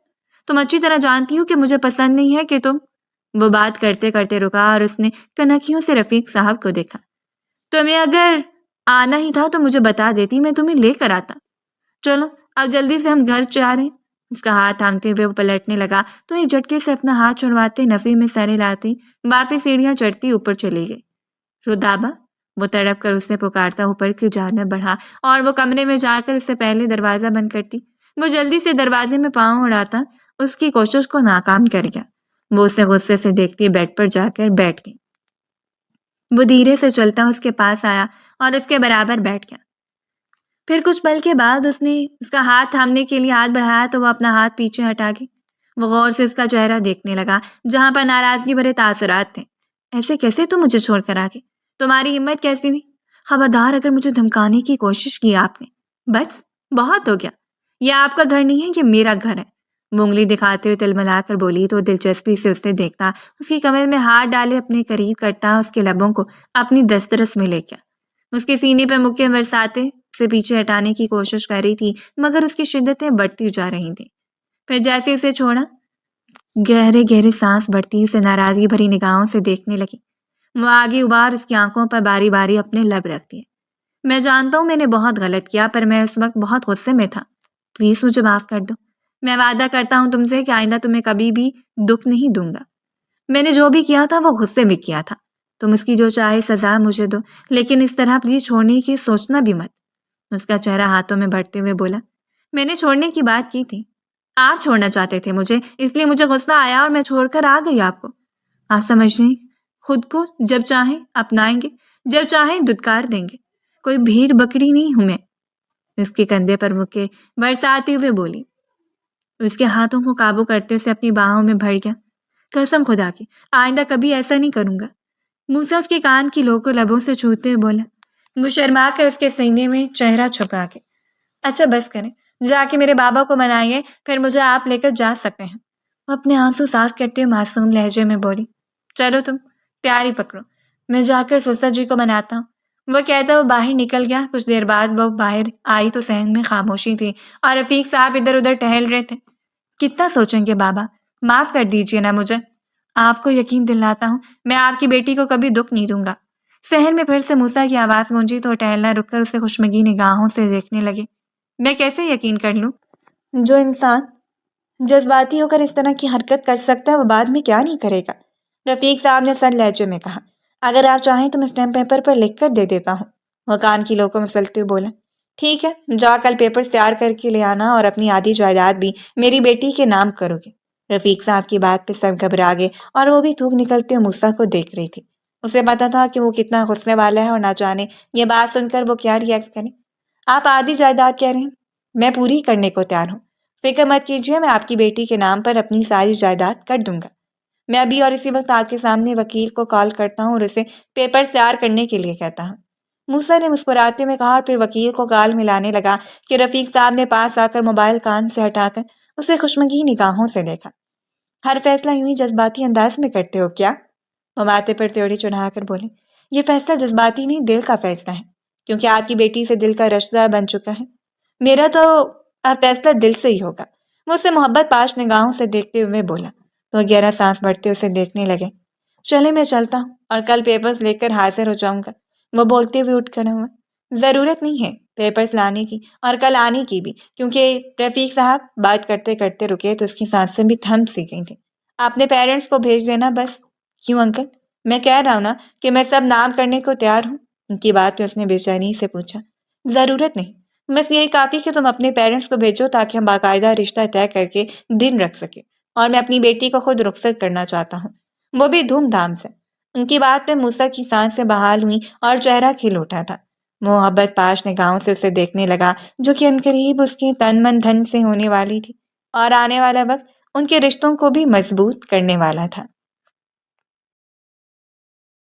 تم اچھی طرح جانتی ہو کہ مجھے پسند نہیں ہے کہ تم… وہ بات کرتے کرتے رکا اور اس نے کنکھیوں سے رفیق صاحب کو دیکھا۔ تمہیں اگر آنا ہی تھا تو مجھے بتا دیتی، میں تمہیں لے کر آتا۔ چلو اب جلدی سے ہم گھر جا رہے ہیں۔ اس کا ہاتھ تھامتے ہوئے وہ پلٹنے لگا تو ایک جھٹکے سے اپنا ہاتھ چھڑواتے نفی میں سر ہلاتے واپس سیڑھیاں چڑھتی اوپر چلی گئی۔ رودابا، وہ تڑپ کر اسے پکارتا اوپر کی جانب بڑھا اور وہ کمرے میں جا کر اس سے پہلے دروازہ بند کرتی۔ وہ جلدی سے دروازے میں پاؤں اڑاتا اس کی کوشش کو ناکام کر گیا۔ وہ اسے غصے سے دیکھتی بیڈ پر جا کر بیٹھ گئی۔ وہ دھیرے سے چلتا اس کے پاس آیا اور اس کے برابر بیٹھ گیا۔ پھر کچھ پل کے بعد اس نے اس کا ہاتھ تھامنے کے لیے ہاتھ بڑھایا تو وہ اپنا ہاتھ پیچھے ہٹا گئی۔ وہ غور سے اس کا چہرہ دیکھنے لگا جہاں پر ناراضگی بھرے تاثرات تھے۔ ایسے کیسے تم مجھے چھوڑ کر آگے؟ تمہاری ہمت کیسی ہوئی؟ خبردار اگر مجھے دھمکانے کی کوشش کی آپ نے۔ بس بہت ہو گیا، یہ آپ کا گھر نہیں ہے، یہ میرا گھر ہے۔ وہ انگلی دکھاتے ہوئے تلملا کر بولی تو دلچسپی سے اسے دیکھتا، اس کی کمر میں ہاتھ ڈالے اپنے قریب کرتا، اس کے لبوں کو اپنی دسترس میں لے گیا۔ اس کے سینے پہ مکے برساتے سے پیچھے ہٹانے کی کوشش کر رہی تھی مگر اس کی شدتیں بڑھتی جا رہی تھیں۔ پھر جیسے اسے چھوڑا، گہرے گہرے سانس بڑھتی اسے ناراضگی بھری نگاہوں سے دیکھنے لگی۔ وہ آگے ابھار اس کی آنکھوں پر باری باری اپنے لب رکھ دیے۔ میں جانتا ہوں میں نے بہت غلط کیا، پر میں اس وقت بہت غصے میں تھا۔ پلیز مجھے معاف کر دو۔ میں وعدہ کرتا ہوں تم سے کہ آئندہ تمہیں کبھی بھی دکھ نہیں دوں گا۔ میں نے جو بھی کیا تھا وہ غصے میں کیا تھا۔ تم اس کی جو چاہے سزا مجھے دو، لیکن اس طرح پلیز چھوڑنے کی سوچنا بھی مت۔ اس کا چہرہ ہاتھوں میں بھرتے ہوئے بولا، میں نے چھوڑنے کی بات کی تھی، آپ چھوڑنا چاہتے تھے مجھے، اس لیے مجھے غصہ آیا اور میں چھوڑ کر آ گئی آپ کو۔ آپ سمجھیں خود کو جب چاہیں اپنائیں گے، جب چاہیں دھتکار دیں گے، کوئی بھیڑ بکری نہیں ہوں میں۔ اس کے کندھے پر مکے برساتے ہوئے بولی۔ اس کے ہاتھوں کو قابو کرتے اسے اپنی باہوں میں بھر گیا۔ قسم خدا کی آئندہ کبھی ایسا نہیں کروں گا۔ موسیٰ اس کے کان کی لو کو لبوں سے چھوتے ہوئے بولا۔ وہ شرما کر اس کے سینے میں چہرہ چھپا کے، اچھا بس کریں، جا کے میرے بابا کو منائیے، پھر مجھے آپ لے کر جا سکتے ہیں۔ وہ اپنے آنسو صاف کرتے ہوئے معصوم لہجے میں بولی، چلو تم تیاری پکڑو، میں جا کر سسر جی کو مناتا ہوں۔ وہ کہتا وہ باہر نکل گیا۔ کچھ دیر بعد وہ باہر آئی تو صحن میں خاموشی تھی اور رفیق صاحب ادھر ادھر ٹہل رہے تھے۔ کتنا سوچیں گے بابا، معاف کر دیجیے نا مجھے۔ آپ کو یقین دلاتا ہوں میں آپ کی بیٹی کو کبھی دکھ نہیں دوں گا۔ صحن میں پھر سے موسیٰ کی آواز گونجی تو ٹہلنا رک کر اسے خشمگی نگاہوں سے دیکھنے لگے۔ میں کیسے یقین کر لوں؟ جو انسان جذباتی ہو کر اس طرح کی حرکت کر سکتا ہے وہ بعد میں کیا نہیں کرے گا؟ رفیق صاحب نے سر لہجے میں کہا۔ اگر آپ چاہیں تو میں اسٹیمپ پیپر پر لکھ کر دے دیتا ہوں۔ وہ کان کی لو کو مسلتے ہوئے بولا، ٹھیک ہے، جا کل پیپر تیار کر کے لے آنا اور اپنی آدھی جائیداد بھی میری بیٹی کے نام کرو گے۔ رفیق صاحب کی بات پہ سب گھبرا گئے اور وہ بھی تھوک نکلتے ہوئے موسیٰ کو دیکھ رہی تھی۔ اسے پتا تھا کہ وہ کتنا غصے والا ہے اور نہ جانے یہ بات سن کر وہ کیا ریئیکٹ کرے۔ آپ آدھی جائیداد کہہ رہے ہیں، میں پوری کرنے کو تیار ہوں، فکر مت کیجیے، میں آپ کی بیٹی کے نام پر اپنی ساری جائیداد کر دوں گا۔ میں ابھی اور اسی وقت آپ کے سامنے وکیل کو کال کرتا ہوں اور اسے پیپر تیار کرنے کے لیے کہتا ہوں۔ موسیٰ نے مسکراتے ہوئے کہا اور پھر وکیل کو کال ملانے لگا کہ رفیق صاحب نے پاس آ کر موبائل کان سے ہٹا کر اسے خشمگی نگاہوں سے دیکھا۔ ہر فیصلہ یوں ہی جذباتی انداز میں کرتے ہو کیا؟ وہ ماتھے پر تیوڑی چڑھا کر بولے، یہ فیصلہ جذباتی نہیں، دل کا فیصلہ ہے، کیونکہ آپ کی بیٹی سے دل کا رشتہ بن چکا ہے۔ میرا تو اب فیصلہ دل سے ہی ہوگا۔ وہ اسے محبت پاش نگاہوں سے دیکھتے ہوئے بولا۔ وہ گہرا سانس بھرتے اسے دیکھنے لگے۔ چلے میں چلتا ہوں اور کل پیپرز لے کر حاضر ہو جاؤں گا۔ وہ بولتے ہوئے اٹھ کھڑا ہوا۔ ضرورت نہیں ہے پیپرز لانے کی اور کل آنے کی بھی، کیونکہ رفیق صاحب بات کرتے کرتے رکے تو اس کی سانسیں بھی تھم سی گئی تھیں۔ اپنے پیرنٹس کو بھیج دینا بس۔ کیوں انکل؟ میں کہہ رہا ہوں نا کہ میں سب نام کرنے کو تیار ہوں۔ ان کی بات پہ اس نے بے چینی سے پوچھا۔ ضرورت نہیں، بس یہی کافی کہ تم اپنے پیرنٹس کو بھیجو تاکہ ہم باقاعدہ رشتہ طے کر کے دن رکھ سکیں، اور میں اپنی بیٹی کو خود رخصت کرنا چاہتا ہوں، وہ بھی دھوم دھام سے۔ ان کی بات پہ موسیٰ کی سانسیں بحال ہوئیں اور چہرہ کھل اٹھا تھا۔ وہ محبت پاش نگاہوں سے اسے دیکھنے لگا جو کہ عنقریب اس کی تن من دھن سے ہونے والی تھی اور آنے والا وقت ان کے رشتوں کو بھی مضبوط کرنے والا تھا۔